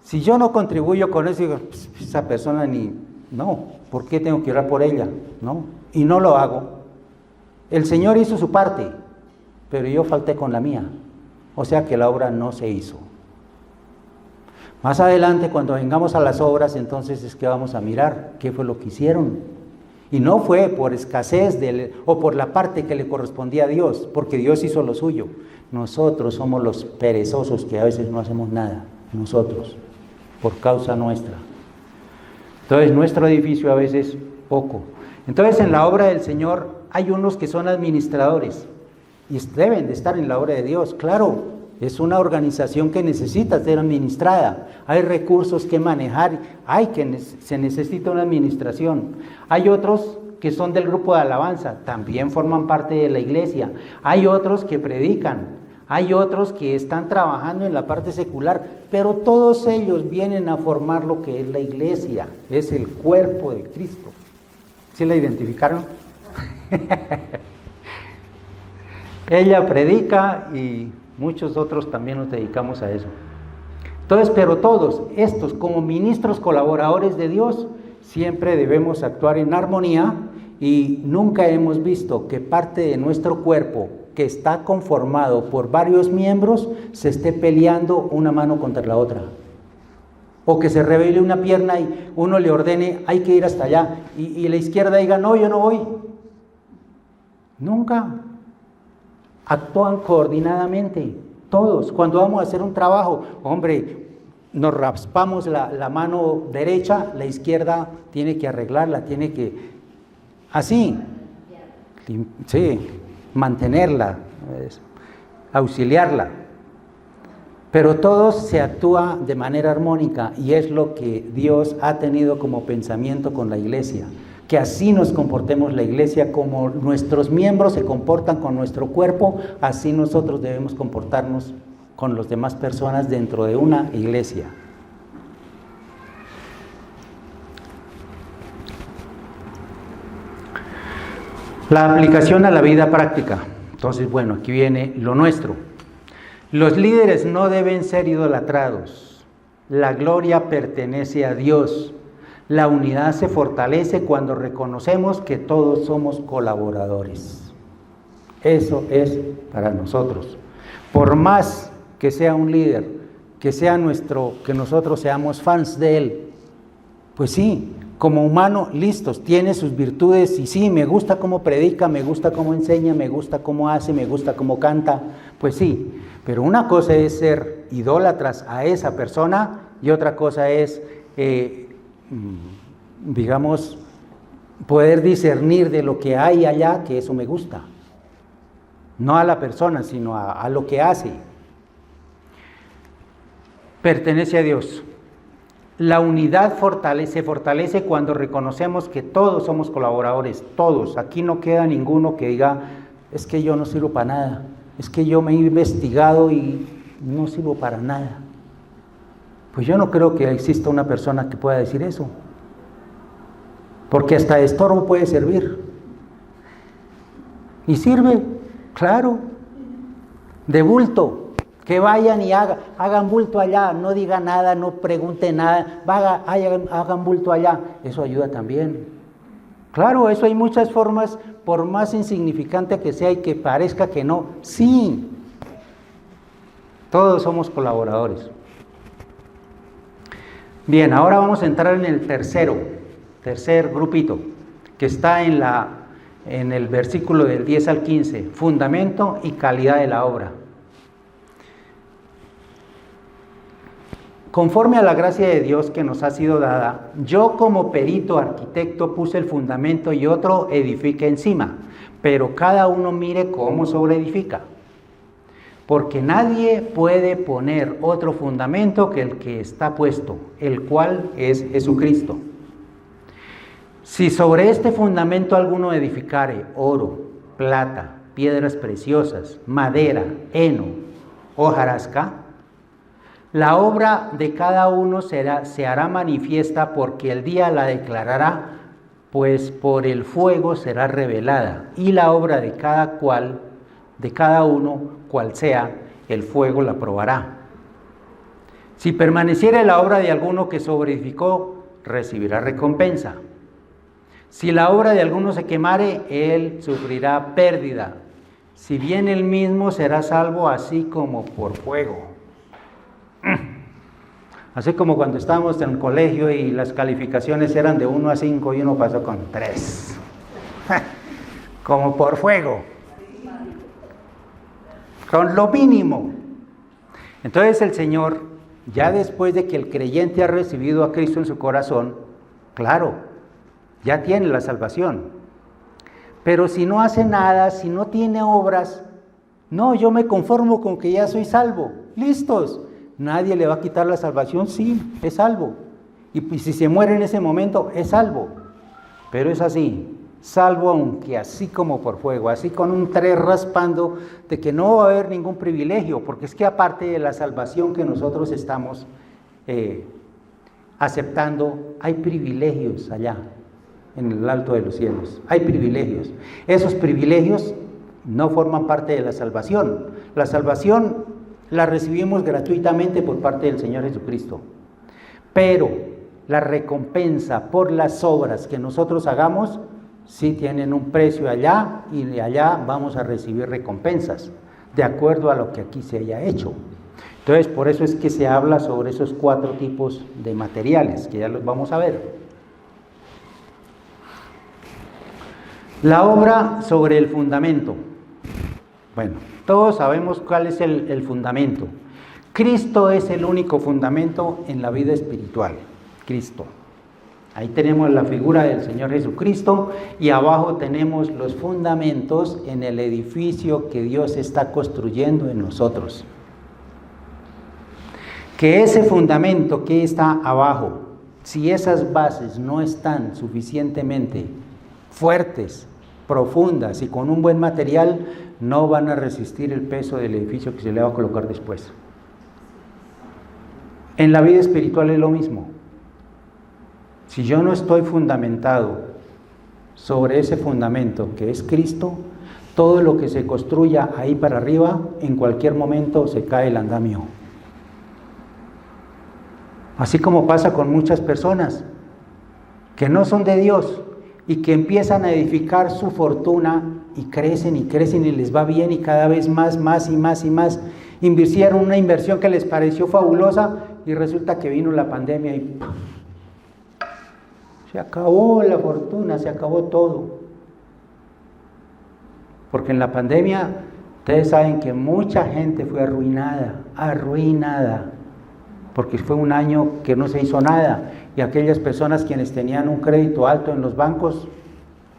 Si yo no contribuyo con eso, digo, esa persona no, ¿por qué tengo que orar por ella? No, y no lo hago. El Señor hizo su parte, pero yo falté con la mía, o sea que la obra no se hizo. Más adelante, cuando vengamos a las obras, entonces es que vamos a mirar qué fue lo que hicieron. Y no fue por escasez o por la parte que le correspondía a Dios, porque Dios hizo lo suyo. Nosotros somos los perezosos que a veces no hacemos nada, nosotros, por causa nuestra. Entonces, nuestro edificio a veces poco. Entonces, en la obra del Señor hay unos que son administradores y deben de estar en la obra de Dios, claro. Es una organización que necesita ser administrada, hay recursos que manejar, se necesita una administración. Hay otros que son del grupo de alabanza, también forman parte de la iglesia. Hay otros que predican, hay otros que están trabajando en la parte secular, pero todos ellos vienen a formar lo que es la iglesia, es el cuerpo de Cristo. ¿Sí la identificaron? Ella predica y muchos otros también nos dedicamos a eso. Entonces, pero todos estos, como ministros colaboradores de Dios, siempre debemos actuar en armonía y nunca hemos visto que parte de nuestro cuerpo, que está conformado por varios miembros, se esté peleando una mano contra la otra. O que se revele una pierna y uno le ordene, hay que ir hasta allá, y la izquierda diga, no, yo no voy. Nunca. Actúan coordinadamente, todos. Cuando vamos a hacer un trabajo, hombre, nos raspamos la mano derecha, la izquierda tiene que arreglarla, tiene que, así, sí, mantenerla, auxiliarla. Pero todos se actúa de manera armónica y es lo que Dios ha tenido como pensamiento con la iglesia. Que así nos comportemos la iglesia, como nuestros miembros se comportan con nuestro cuerpo, así nosotros debemos comportarnos con las demás personas dentro de una iglesia. La aplicación a la vida práctica. Entonces, bueno, aquí viene lo nuestro. Los líderes no deben ser idolatrados. La gloria pertenece a Dios. La unidad se fortalece cuando reconocemos que todos somos colaboradores. Eso es para nosotros. Por más que sea un líder, que nosotros seamos fans de él, pues sí, como humano, listos, tiene sus virtudes y sí, me gusta cómo predica, me gusta cómo enseña, me gusta cómo hace, me gusta cómo canta, pues sí, pero una cosa es ser idólatras a esa persona y otra cosa es, digamos, poder discernir de lo que hay allá, que eso me gusta, no a la persona, sino a lo que hace. Pertenece a Dios. La unidad se fortalece cuando reconocemos que todos somos colaboradores, todos. Aquí no queda ninguno que diga, es que yo no sirvo para nada, es que yo me he investigado y no sirvo para nada. Pues yo no creo que exista una persona que pueda decir eso, porque hasta de estorbo puede servir. Y sirve, claro, de bulto. Que vayan y hagan bulto allá, no digan nada, no pregunten nada, hagan bulto allá, eso ayuda también. Claro, eso hay muchas formas, por más insignificante que sea y que parezca que no, sí, todos somos colaboradores. Bien, ahora vamos a entrar en el tercer grupito, que está en el versículo del 10 al 15, fundamento y calidad de la obra. Conforme a la gracia de Dios que nos ha sido dada, yo como perito arquitecto puse el fundamento y otro edifica encima, pero cada uno mire cómo sobreedifica. Porque nadie puede poner otro fundamento que el que está puesto, el cual es Jesucristo. Si sobre este fundamento alguno edificare oro, plata, piedras preciosas, madera, heno, hojarasca, la obra de cada uno se hará manifiesta porque el día la declarará, pues por el fuego será revelada, y la obra de cada uno, cual sea, el fuego la probará. Si permaneciere la obra de alguno que sobreedificó, recibirá recompensa. Si la obra de alguno se quemare, él sufrirá pérdida. Si bien él mismo será salvo, así como por fuego. Así como cuando estábamos en el colegio y las calificaciones eran de 1 a 5 y uno pasó con 3. Como por fuego. Con lo mínimo. Entonces el Señor, ya después de que el creyente ha recibido a Cristo en su corazón, claro, ya tiene la salvación. Pero si no hace nada, si no tiene obras, no, yo me conformo con que ya soy salvo. Listos. Nadie le va a quitar la salvación, sí, es salvo. Y si se muere en ese momento, es salvo. Pero es así, salvo aunque así como por fuego, así con un 3 raspando, de que no va a haber ningún privilegio, porque es que aparte de la salvación que nosotros estamos aceptando, hay privilegios allá, en el alto de los cielos. Hay privilegios. Esos privilegios no forman parte de la salvación. La salvación la recibimos gratuitamente por parte del Señor Jesucristo. Pero la recompensa por las obras que nosotros hagamos, sí tienen un precio allá y de allá vamos a recibir recompensas, de acuerdo a lo que aquí se haya hecho. Entonces, por eso es que se habla sobre esos 4 tipos de materiales, que ya los vamos a ver. La obra sobre el fundamento. Bueno, todos sabemos cuál es el fundamento. Cristo es el único fundamento en la vida espiritual. Cristo. Ahí tenemos la figura del Señor Jesucristo y abajo tenemos los fundamentos en el edificio que Dios está construyendo en nosotros. Que ese fundamento que está abajo, si esas bases no están suficientemente fuertes, profundas y con un buen material, no van a resistir el peso del edificio que se le va a colocar después. En la vida espiritual es lo mismo. Si yo no estoy fundamentado sobre ese fundamento que es Cristo, todo lo que se construya ahí para arriba, en cualquier momento se cae el andamio. Así como pasa con muchas personas que no son de Dios y que empiezan a edificar su fortuna y crecen y les va bien y cada vez más y más. Invirtieron una inversión que les pareció fabulosa y resulta que vino la pandemia y ¡pum! Se acabó la fortuna, se acabó todo. Porque en la pandemia, ustedes saben que mucha gente fue arruinada, porque fue un año que no se hizo nada, y aquellas personas quienes tenían un crédito alto en los bancos,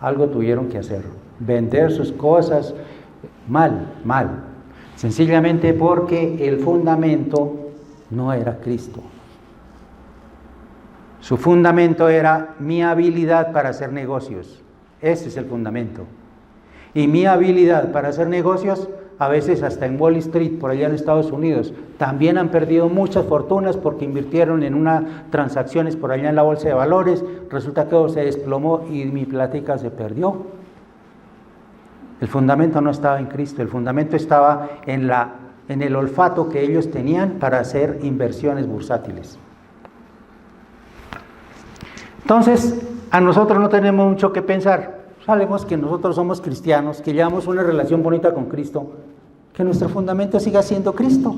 algo tuvieron que hacer, vender sus cosas, mal, sencillamente porque el fundamento no era Cristo. Su fundamento era mi habilidad para hacer negocios, ese es el fundamento. Y mi habilidad para hacer negocios, a veces hasta en Wall Street, por allá en Estados Unidos, también han perdido muchas fortunas porque invirtieron en unas transacciones por allá en la bolsa de valores, resulta que se desplomó y mi plática se perdió. El fundamento no estaba en Cristo, el fundamento estaba en el olfato que ellos tenían para hacer inversiones bursátiles. Entonces, a nosotros no tenemos mucho que pensar. Sabemos que nosotros somos cristianos, que llevamos una relación bonita con Cristo, que nuestro fundamento siga siendo Cristo,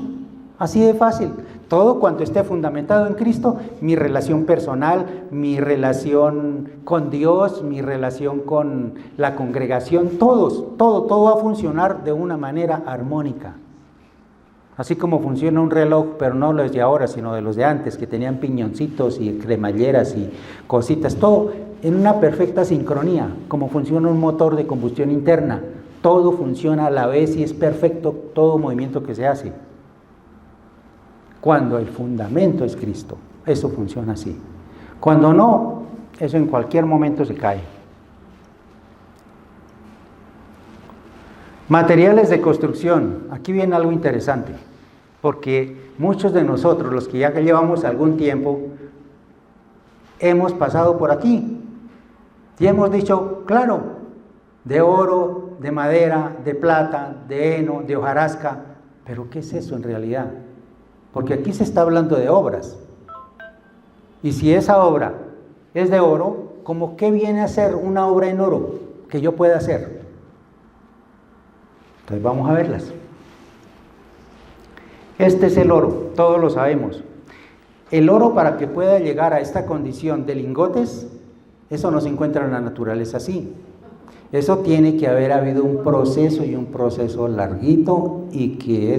así de fácil. Todo cuanto esté fundamentado en Cristo, mi relación personal, mi relación con Dios, mi relación con la congregación, todo va a funcionar de una manera armónica. Así como funciona un reloj, pero no los de ahora, sino de los de antes, que tenían piñoncitos y cremalleras y cositas, todo en una perfecta sincronía, como funciona un motor de combustión interna. Todo funciona a la vez y es perfecto todo movimiento que se hace. Cuando el fundamento es Cristo, eso funciona así. Cuando no, eso en cualquier momento se cae. Materiales de construcción. Aquí viene algo interesante, porque muchos de nosotros, los que ya llevamos algún tiempo, hemos pasado por aquí y hemos dicho, claro, de oro, de madera, de plata, de heno, de hojarasca, pero ¿qué es eso en realidad? Porque aquí se está hablando de obras, y si esa obra es de oro, ¿cómo qué viene a ser una obra en oro que yo pueda hacer? Entonces vamos a verlas. Este es el oro, todos lo sabemos. El oro, para que pueda llegar a esta condición de lingotes, eso no se encuentra en la naturaleza así. Eso tiene que haber habido un proceso larguito y que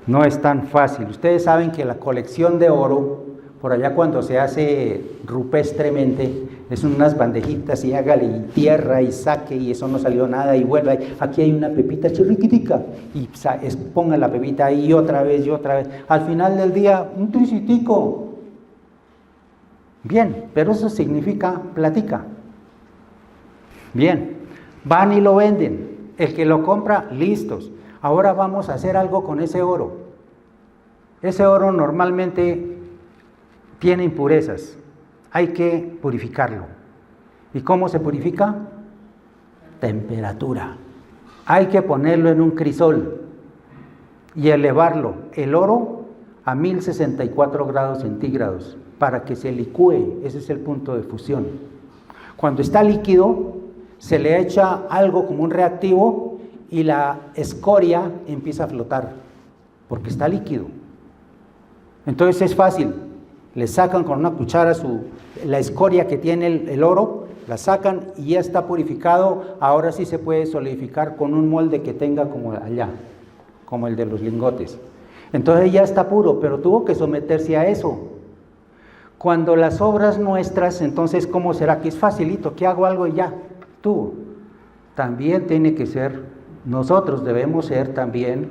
no es tan fácil. Ustedes saben que la colección de oro, por allá cuando se hace rupestremente, es unas bandejitas y hágale y tierra y saque y eso no salió nada y vuelva. Aquí hay una pepita chirriquitica y ponga la pepita ahí otra vez y otra vez. Al final del día, un tricitico. Bien, pero eso significa platica. Bien, van y lo venden. El que lo compra, listos. Ahora vamos a hacer algo con ese oro. Ese oro normalmente tiene impurezas. Hay que purificarlo. ¿Y cómo se purifica? Temperatura. Hay que ponerlo en un crisol y elevarlo, el oro, a 1064 grados centígrados para que se licúe. Ese es el punto de fusión. Cuando está líquido, se le echa algo como un reactivo y la escoria empieza a flotar porque está líquido. Entonces es fácil. Le sacan con una cuchara la escoria que tiene el oro, la sacan y ya está purificado. Ahora sí se puede solidificar con un molde que tenga como allá, como el de los lingotes. Entonces ya está puro, pero tuvo que someterse a eso. Cuando las obras nuestras, entonces, ¿cómo será? Que es facilito, que hago algo y ya, tú. También tiene que ser, nosotros debemos ser también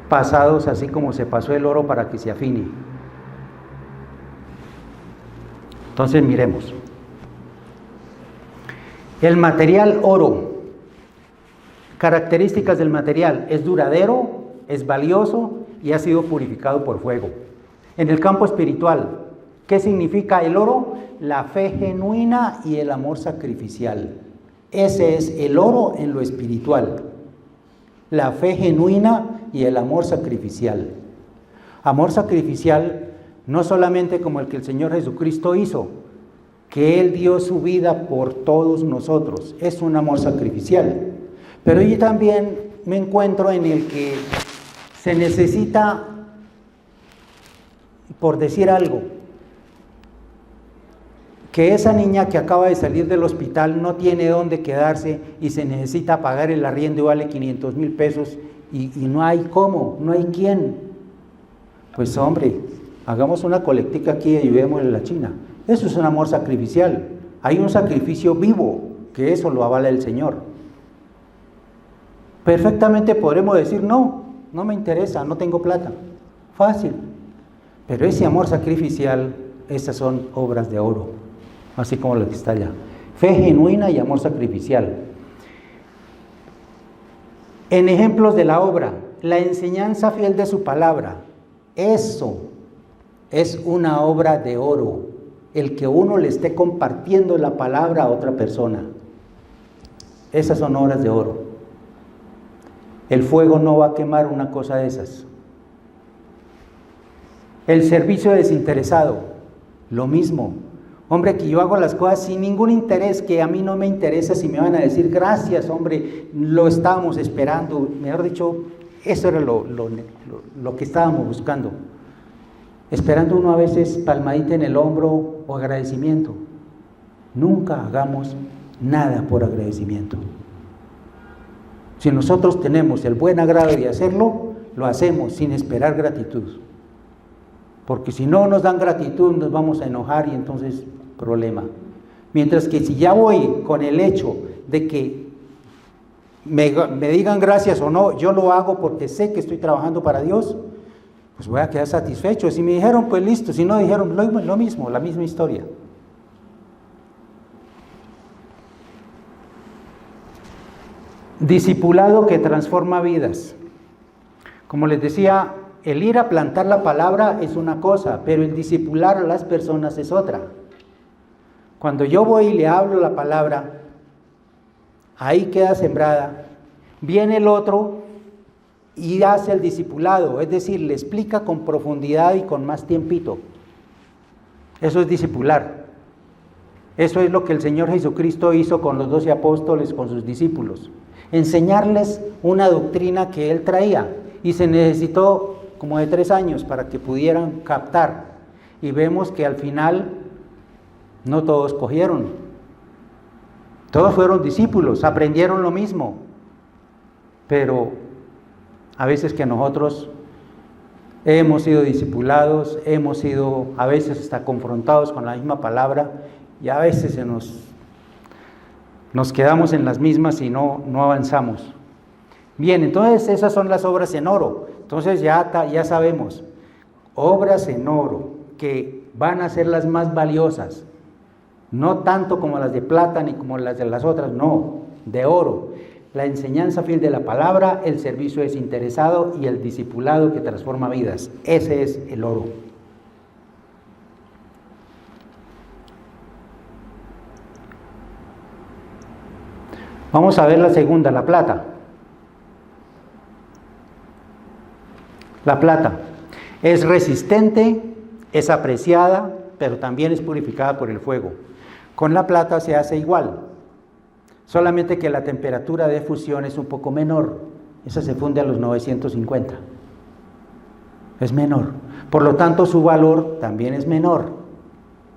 pasados así como se pasó el oro para que se afine. Entonces miremos. El material oro. Características del material: es duradero, es valioso y ha sido purificado por fuego. En el campo espiritual, ¿Qué significa el oro? La fe genuina y el amor sacrificial. Ese es el oro en lo espiritual. La fe genuina y el amor sacrificial. Amor sacrificial no solamente como el que el Señor Jesucristo hizo, que Él dio su vida por todos nosotros. Es un amor sacrificial. Pero yo también me encuentro en el que se necesita, por decir algo, que esa niña que acaba de salir del hospital no tiene dónde quedarse y se necesita pagar el arriendo y vale 500,000 pesos y no hay cómo, no hay quién. Pues hombre, hagamos una colectica aquí y ayudémosle a la China. Eso es un amor sacrificial. Hay un sacrificio vivo, que eso lo avala el Señor. Perfectamente podremos decir, no me interesa, no tengo plata. Fácil. Pero ese amor sacrificial, esas son obras de oro, así como lo que está allá. Fe genuina y amor sacrificial. En ejemplos de la obra, la enseñanza fiel de su palabra. Eso es una obra de oro. El que uno le esté compartiendo la palabra a otra persona. Esas son obras de oro. El fuego no va a quemar una cosa de esas. El servicio desinteresado, lo mismo. Hombre, que yo hago las cosas sin ningún interés, que a mí no me interesa si me van a decir gracias, hombre, lo estábamos esperando. Mejor dicho, eso era lo que estábamos buscando. Esperando uno a veces palmadita en el hombro o agradecimiento. Nunca hagamos nada por agradecimiento. Si nosotros tenemos el buen agrado de hacerlo, lo hacemos sin esperar gratitud. Porque si no nos dan gratitud, nos vamos a enojar y entonces problema. Mientras que si ya voy con el hecho de que me digan gracias o no, yo lo hago porque sé que estoy trabajando para Dios, pues voy a quedar satisfecho. Si me dijeron, pues listo. Si no dijeron, lo mismo, la misma historia. Discipulado que transforma vidas. Como les decía, el ir a plantar la palabra es una cosa, pero el discipular a las personas es otra. Cuando yo voy y le hablo la palabra, ahí queda sembrada. Viene el otro y hace el discipulado, es decir, le explica con profundidad y con más tiempito. Eso es discipular. Eso es lo que el Señor Jesucristo hizo con los 12 apóstoles, con sus discípulos. Enseñarles una doctrina que Él traía y se necesitó como de 3 años para que pudieran captar. Y vemos que al final no todos cogieron. Todos fueron discípulos, aprendieron lo mismo. Pero a veces que nosotros hemos sido discipulados, hemos sido a veces hasta confrontados con la misma palabra y a veces nos quedamos en las mismas y no avanzamos. Bien, entonces esas son las obras en oro. Entonces ya sabemos, obras en oro que van a ser las más valiosas, no tanto como las de plata ni como las de las otras, no, de oro. La enseñanza fiel de la palabra, el servicio desinteresado y el discipulado que transforma vidas. Ese es el oro. Vamos a ver la segunda, la plata. La plata es resistente, es apreciada, pero también es purificada por el fuego. Con la plata se hace igual, solamente que la temperatura de fusión es un poco menor. Esa se funde a los 950. Es menor. Por lo tanto, su valor también es menor.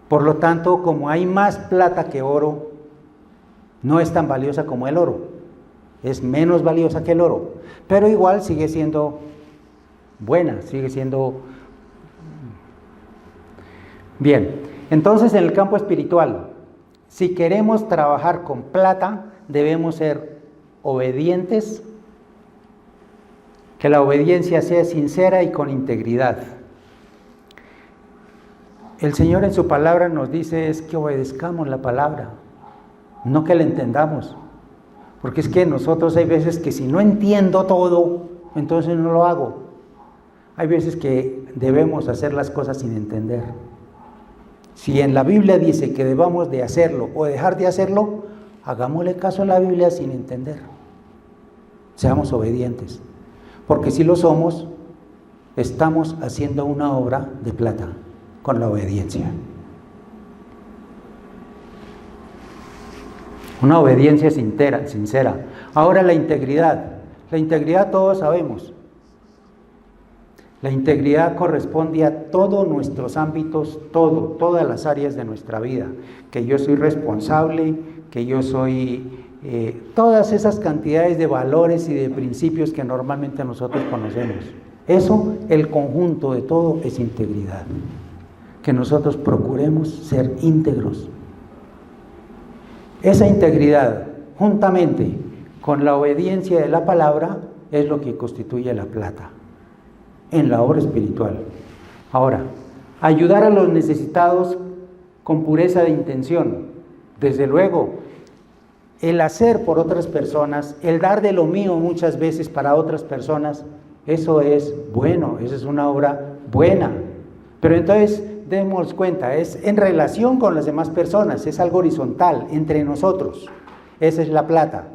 Por lo tanto, como hay más plata que oro, no es tan valiosa como el oro. Es menos valiosa que el oro. Pero igual sigue siendo buena, sigue siendo bien. Entonces, en el campo espiritual, si queremos trabajar con plata, debemos ser obedientes, que la obediencia sea sincera y con integridad. El Señor en su palabra nos dice es que obedezcamos la palabra, no que la entendamos, porque es que nosotros hay veces que si no entiendo todo, entonces no lo hago. Hay veces que debemos hacer las cosas sin entender. Si en la Biblia dice que debamos de hacerlo o dejar de hacerlo, hagámosle caso a la Biblia sin entender. Seamos obedientes, porque si lo somos, estamos haciendo una obra de plata con la obediencia. Una obediencia sincera. Ahora la integridad. La integridad todos sabemos. La integridad corresponde a todos nuestros ámbitos, todas las áreas de nuestra vida. Que yo soy responsable, que yo soy... todas esas cantidades de valores y de principios que normalmente nosotros conocemos. Eso, el conjunto de todo es integridad. Que nosotros procuremos ser íntegros. Esa integridad, juntamente con la obediencia de la palabra, es lo que constituye la plata en la obra espiritual. Ahora, ayudar a los necesitados con pureza de intención. Desde luego, el hacer por otras personas, el dar de lo mío muchas veces para otras personas, eso es bueno, eso es una obra buena. Pero entonces, demos cuenta, es en relación con las demás personas, es algo horizontal, entre nosotros. Esa es la plata.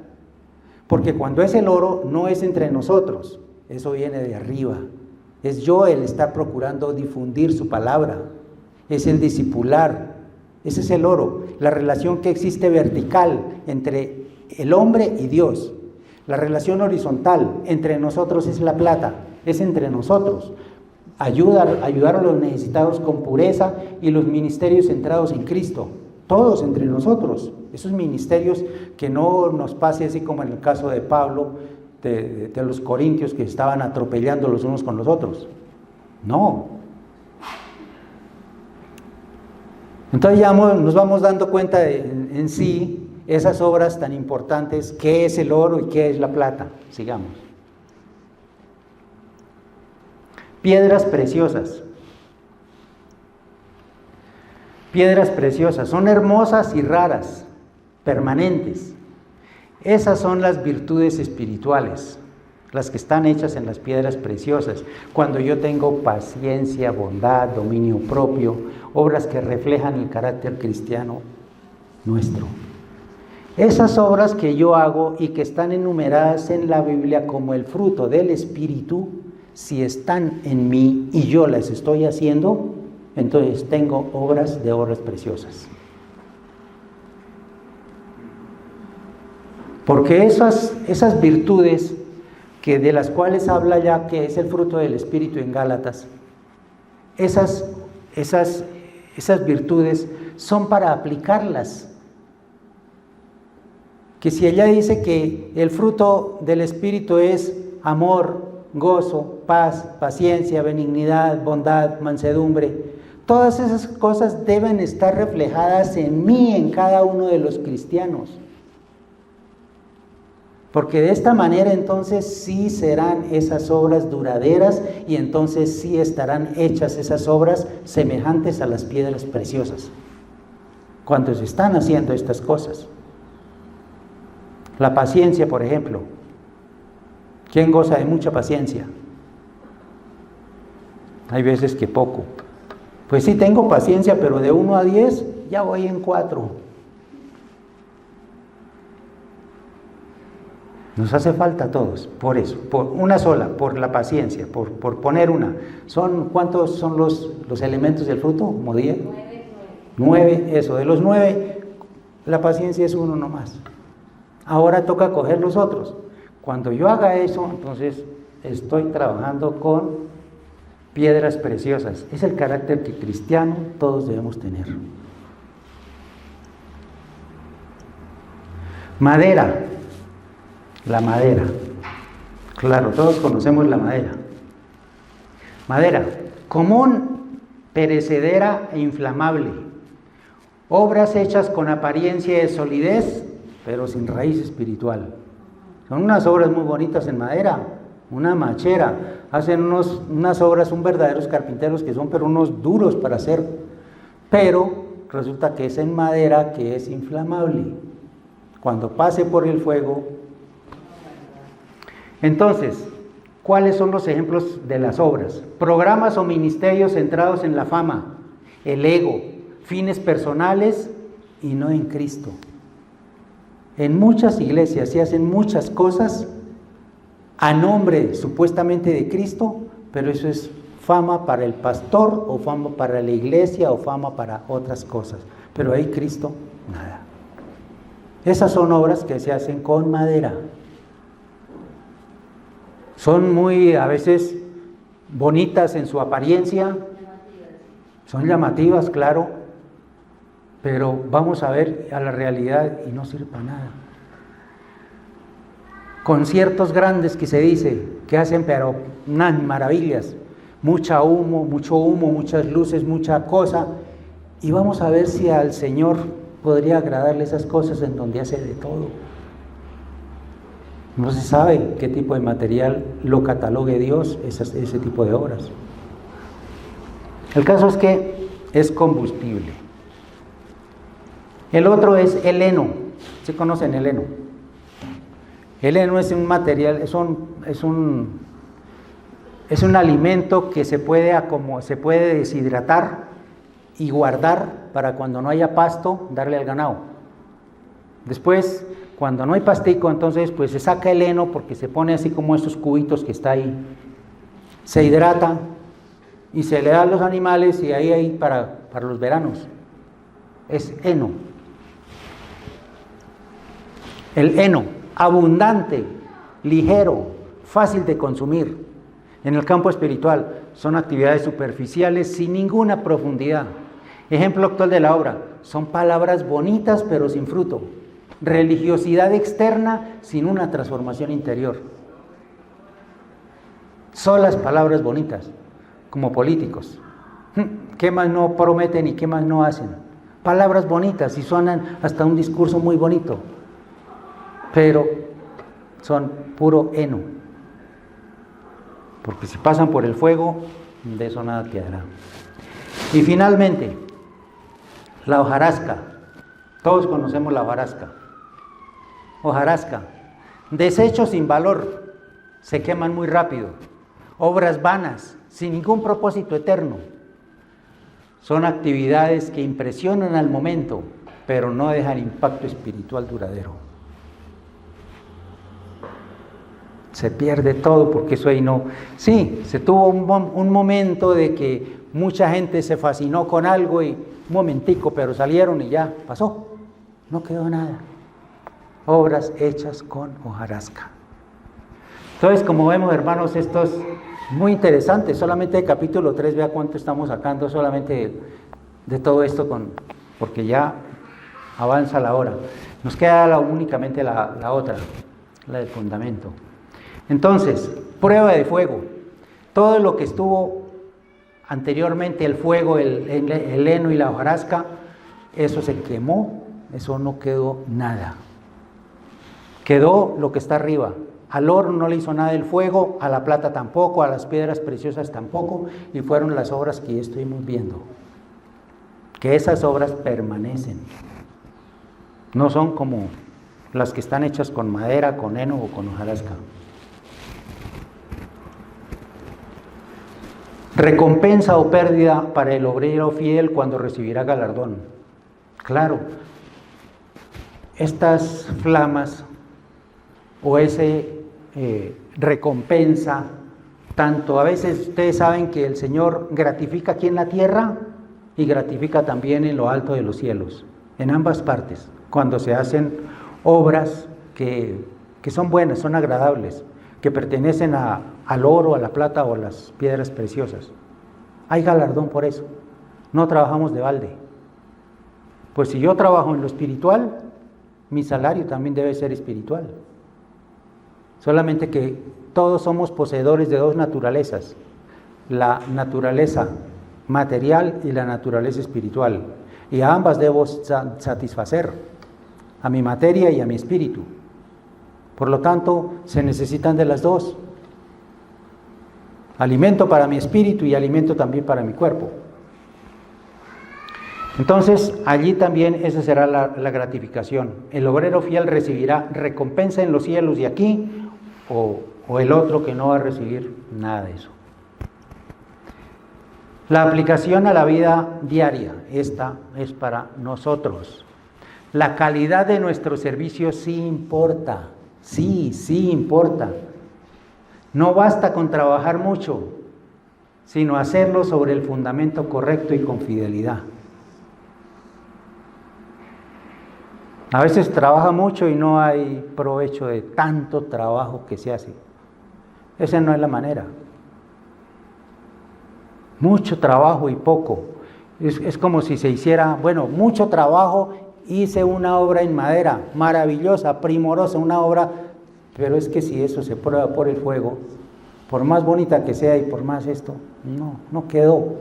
Porque cuando es el oro, no es entre nosotros, eso viene de arriba. Es yo el estar procurando difundir su palabra, es el discipular, ese es el oro, la relación que existe vertical entre el hombre y Dios. La relación horizontal entre nosotros es la plata, es entre nosotros. Ayudar a los necesitados con pureza y los ministerios centrados en Cristo, todos entre nosotros. Esos ministerios que no nos pase así como en el caso de Pablo, de los corintios que estaban atropellando los unos con los otros. No. Entonces ya nos vamos dando cuenta en sí esas obras tan importantes, qué es el oro y qué es la plata. Sigamos. Piedras preciosas. Piedras preciosas, son hermosas y raras, permanentes. Esas son las virtudes espirituales, las que están hechas en las piedras preciosas. Cuando yo tengo paciencia, bondad, dominio propio, obras que reflejan el carácter cristiano nuestro. Esas obras que yo hago y que están enumeradas en la Biblia como el fruto del Espíritu, si están en mí y yo las estoy haciendo, entonces tengo obras preciosas. Porque esas virtudes que de las cuales habla ya que es el fruto del Espíritu en Gálatas, esas virtudes son para aplicarlas. Que si ella dice que el fruto del Espíritu es amor, gozo, paz, paciencia, benignidad, bondad, mansedumbre, todas esas cosas deben estar reflejadas en mí, en cada uno de los cristianos. Porque de esta manera entonces sí serán esas obras duraderas y entonces sí estarán hechas esas obras semejantes a las piedras preciosas. Cuando se están haciendo estas cosas. La paciencia, por ejemplo. ¿Quién goza de mucha paciencia? Hay veces que poco. Pues sí tengo paciencia, pero de 1 a 10 ya voy en 4. Nos hace falta a todos, por eso, por una sola, por la paciencia, por poner una. ¿Cuántos son los elementos del fruto? ¿Como 10? 9, eso. De los 9, la paciencia es uno nomás. Ahora toca coger los otros. Cuando yo haga eso, entonces estoy trabajando con piedras preciosas. Es el carácter que cristiano todos debemos tener. Madera. La madera. Claro, todos conocemos la madera. Madera, común, perecedera e inflamable. Obras hechas con apariencia de solidez, pero sin raíz espiritual. Son unas obras muy bonitas en madera, una machera. Hacen unas obras, son verdaderos carpinteros que son, pero unos duros para hacer. Pero resulta que es en madera que es inflamable. Cuando pase por el fuego. Entonces, ¿cuáles son los ejemplos de las obras? Programas o ministerios centrados en la fama, el ego, fines personales y no en Cristo. En muchas iglesias se hacen muchas cosas a nombre supuestamente de Cristo, pero eso es fama para el pastor o fama para la iglesia o fama para otras cosas. Pero ahí Cristo, nada. Esas son obras que se hacen con madera. Son muy, a veces, bonitas en su apariencia, son llamativas, claro, pero vamos a ver a la realidad y no sirve para nada. Conciertos grandes que se dice, que hacen pero unas maravillas, mucho humo, muchas luces, mucha cosa, y vamos a ver si al Señor podría agradarle esas cosas en donde hace de todo. No se sabe qué tipo de material lo catalogue Dios, ese tipo de obras. El caso es que es combustible. El otro es el heno. ¿Sí conocen el heno? El heno es un material, es un alimento que se puede deshidratar y guardar para cuando no haya pasto, darle al ganado. Después, cuando no hay pastico, entonces pues se saca el heno porque se pone así como esos cubitos que está ahí. Se hidrata y se le da a los animales y ahí hay para los veranos. Es heno. El heno, abundante, ligero, fácil de consumir. En el campo espiritual son actividades superficiales sin ninguna profundidad. Ejemplo actual de la obra, son palabras bonitas pero sin fruto. Religiosidad externa sin una transformación interior. Solas palabras bonitas, como políticos. ¿Qué más no prometen y qué más no hacen? Palabras bonitas y suenan hasta un discurso muy bonito, pero son puro heno. Porque si pasan por el fuego, de eso nada quedará. Y finalmente, la hojarasca. Todos conocemos la hojarasca. Hojarasca. Desechos sin valor, se queman muy rápido. Obras vanas, sin ningún propósito eterno. Son actividades que impresionan al momento, pero no dejan impacto espiritual duradero. Se pierde todo porque eso ahí no... Sí, se tuvo un momento de que mucha gente se fascinó con algo y un momentico, pero salieron y ya pasó. No quedó nada. Obras hechas con hojarasca. Entonces, como vemos, hermanos, esto es muy interesante. Solamente el capítulo 3, vea cuánto estamos sacando solamente de todo esto, porque ya avanza la hora. Nos queda únicamente la otra, la del fundamento. Entonces, prueba de fuego. Todo lo que estuvo anteriormente, el fuego, el heno y la hojarasca, eso se quemó, eso no quedó nada. Quedó lo que está arriba. Al oro no le hizo nada el fuego, a la plata tampoco, a las piedras preciosas tampoco, y fueron las obras que ya estuvimos viendo. Que esas obras permanecen. No son como las que están hechas con madera, con heno o con hojarasca. Recompensa o pérdida para el obrero fiel cuando recibirá galardón. Claro, estas flamas o ese recompensa, tanto a veces ustedes saben que el Señor gratifica aquí en la tierra y gratifica también en lo alto de los cielos, en ambas partes, cuando se hacen obras que son buenas, son agradables, que pertenecen al oro, a la plata o a las piedras preciosas. Hay galardón por eso. No trabajamos de balde. Pues si yo trabajo en lo espiritual, mi salario también debe ser espiritual. Solamente que todos somos poseedores de dos naturalezas, la naturaleza material y la naturaleza espiritual, y a ambas debo satisfacer, a mi materia y a mi espíritu. Por lo tanto, se necesitan de las dos. Alimento para mi espíritu y alimento también para mi cuerpo. Entonces, allí también esa será la gratificación. El obrero fiel recibirá recompensa en los cielos de aquí, o el otro que no va a recibir nada de eso. La aplicación a la vida diaria, esta es para nosotros. La calidad de nuestro servicio sí importa, sí importa. No basta con trabajar mucho, sino hacerlo sobre el fundamento correcto y con fidelidad. A veces trabaja mucho y no hay provecho de tanto trabajo que se hace. Esa no es la manera. Mucho trabajo y poco. Es como si se hiciera, mucho trabajo, hice una obra en madera, maravillosa, primorosa, una obra, pero es que si eso se prueba por el fuego, por más bonita que sea y por más esto, no quedó,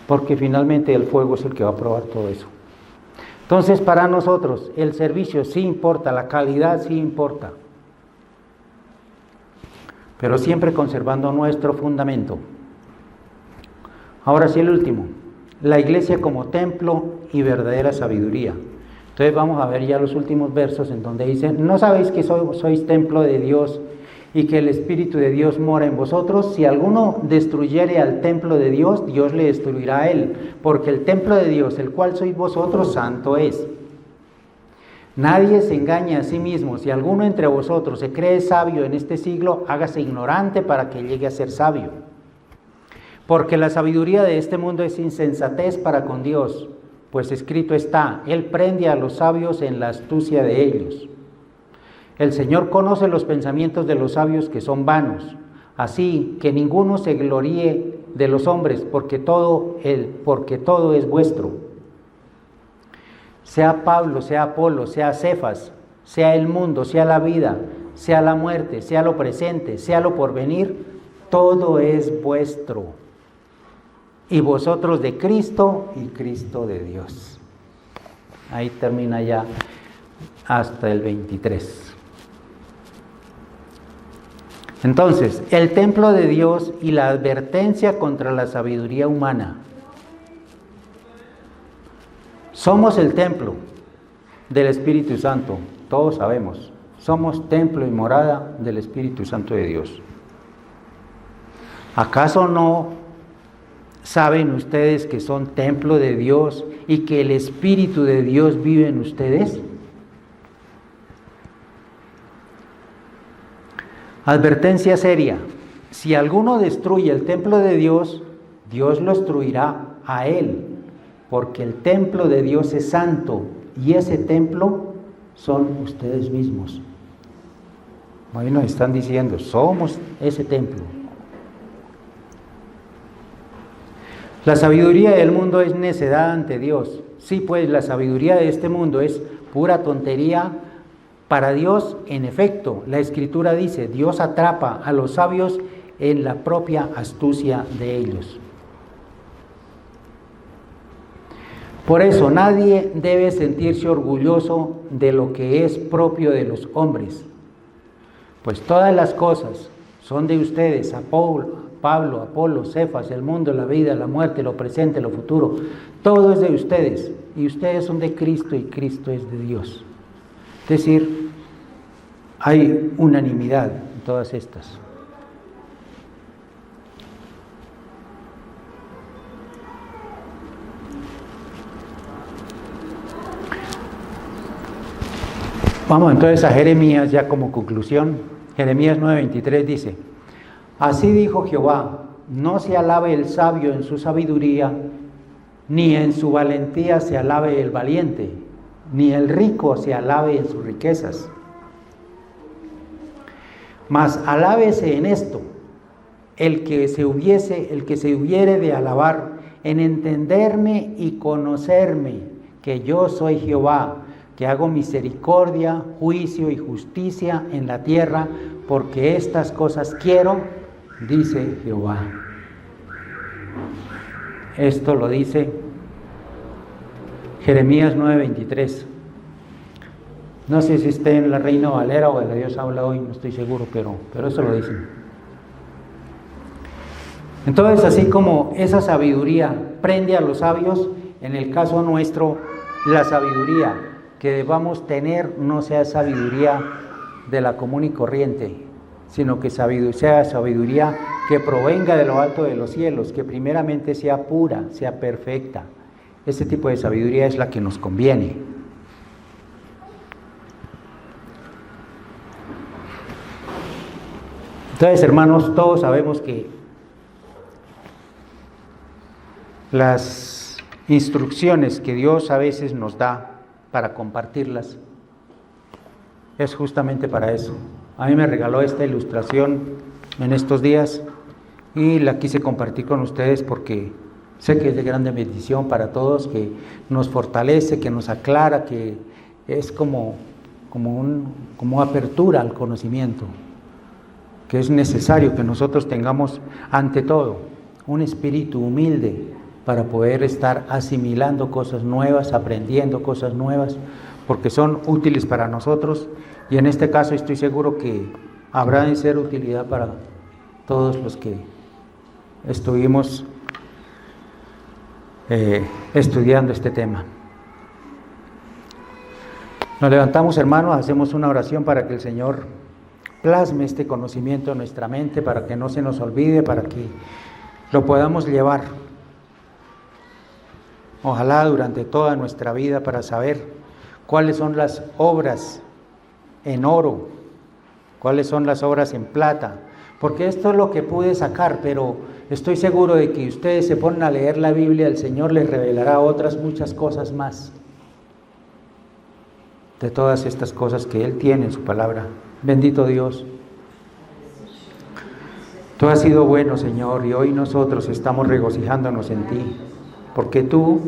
porque finalmente el fuego es el que va a probar todo eso. Entonces, para nosotros, el servicio sí importa, la calidad sí importa, pero siempre conservando nuestro fundamento. Ahora sí, el último, la iglesia como templo y verdadera sabiduría. Entonces vamos a ver ya los últimos versos en donde dice, ¿no sabéis que sois templo de Dios y que el Espíritu de Dios mora en vosotros? Si alguno destruyere al templo de Dios, Dios le destruirá a él, porque el templo de Dios, el cual sois vosotros, santo es. Nadie se engaña a sí mismo. Si alguno entre vosotros se cree sabio en este siglo, hágase ignorante para que llegue a ser sabio. Porque la sabiduría de este mundo es insensatez para con Dios, pues escrito está, Él prende a los sabios en la astucia de ellos. El Señor conoce los pensamientos de los sabios que son vanos, así que ninguno se gloríe de los hombres, porque todo es vuestro. Sea Pablo, sea Apolo, sea Cefas, sea el mundo, sea la vida, sea la muerte, sea lo presente, sea lo porvenir, todo es vuestro. Y vosotros de Cristo y Cristo de Dios. Ahí termina ya hasta el 23. Entonces, el templo de Dios y la advertencia contra la sabiduría humana. Somos el templo del Espíritu Santo, todos sabemos. Somos templo y morada del Espíritu Santo de Dios. ¿Acaso no saben ustedes que son templo de Dios y que el Espíritu de Dios vive en ustedes? Advertencia seria. Si alguno destruye el templo de Dios, Dios lo destruirá a él, porque el templo de Dios es santo y ese templo son ustedes mismos. Ahí nos están diciendo, somos ese templo. La sabiduría del mundo es necedad ante Dios. Sí, pues la sabiduría de este mundo es pura tontería para Dios. En efecto, la Escritura dice, Dios atrapa a los sabios en la propia astucia de ellos. Por eso nadie debe sentirse orgulloso de lo que es propio de los hombres, pues todas las cosas son de ustedes, Pablo, Apolo, Cefas, el mundo, la vida, la muerte, lo presente, lo futuro, todo es de ustedes, y ustedes son de Cristo y Cristo es de Dios. Es decir, hay unanimidad en todas estas. Vamos entonces a Jeremías ya como conclusión. Jeremías 9:23 dice, así dijo Jehová, no se alabe el sabio en su sabiduría, ni en su valentía se alabe el valiente, ni el rico se alabe en sus riquezas. Mas alábese en esto, el que se hubiere de alabar, en entenderme y conocerme, que yo soy Jehová, que hago misericordia, juicio y justicia en la tierra, porque estas cosas quiero, dice Jehová. Esto lo dice Jeremías 9:23. No sé si esté en la Reina Valera o en la Dios habla hoy, no estoy seguro, pero eso lo dicen. Entonces, así como esa sabiduría prende a los sabios, en el caso nuestro, la sabiduría que debamos tener no sea sabiduría de la común y corriente, sino que sea sabiduría que provenga de lo alto de los cielos, que primeramente sea pura, sea perfecta. Este tipo de sabiduría es la que nos conviene. Entonces, hermanos, todos sabemos que las instrucciones que Dios a veces nos da para compartirlas es justamente para eso. A mí me regaló esta ilustración en estos días y la quise compartir con ustedes porque sé que es de grande bendición para todos, que nos fortalece, que nos aclara, que es como apertura al conocimiento, que es necesario que nosotros tengamos ante todo un espíritu humilde para poder estar asimilando cosas nuevas, aprendiendo cosas nuevas, porque son útiles para nosotros y en este caso estoy seguro que habrá de ser utilidad para todos los que estuvimos estudiando este tema. Nos levantamos, hermanos, hacemos una oración para que el Señor plasme este conocimiento en nuestra mente, para que no se nos olvide, para que lo podamos llevar, ojalá durante toda nuestra vida, para saber cuáles son las obras en oro, cuáles son las obras en plata, porque esto es lo que pude sacar, pero estoy seguro de que ustedes se ponen a leer la Biblia, el Señor les revelará otras muchas cosas más, de todas estas cosas que Él tiene en su palabra. Bendito Dios. Tú has sido bueno, Señor, y hoy nosotros estamos regocijándonos en ti, porque tú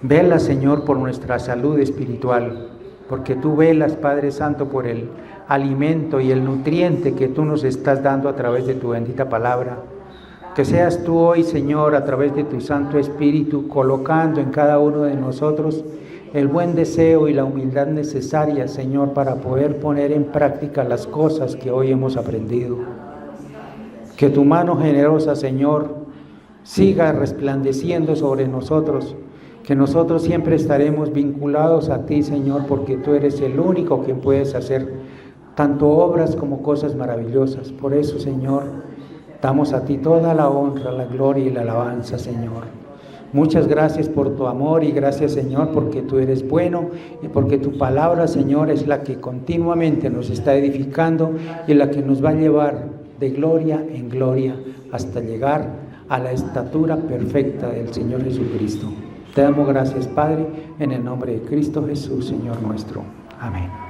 velas, Señor, por nuestra salud espiritual, porque tú velas, Padre Santo, por el alimento y el nutriente que tú nos estás dando a través de tu bendita palabra. Que seas tú hoy, Señor, a través de tu Santo Espíritu, colocando en cada uno de nosotros el buen deseo y la humildad necesaria, Señor, para poder poner en práctica las cosas que hoy hemos aprendido. Que tu mano generosa, Señor, siga resplandeciendo sobre nosotros, que nosotros siempre estaremos vinculados a ti, Señor, porque tú eres el único que puedes hacer tanto obras como cosas maravillosas. Por eso, Señor, damos a ti toda la honra, la gloria y la alabanza, Señor. Muchas gracias por tu amor y gracias, Señor, porque tú eres bueno y porque tu palabra, Señor, es la que continuamente nos está edificando y la que nos va a llevar de gloria en gloria hasta llegar a la estatura perfecta del Señor Jesucristo. Te damos gracias, Padre, en el nombre de Cristo Jesús, Señor nuestro. Amén.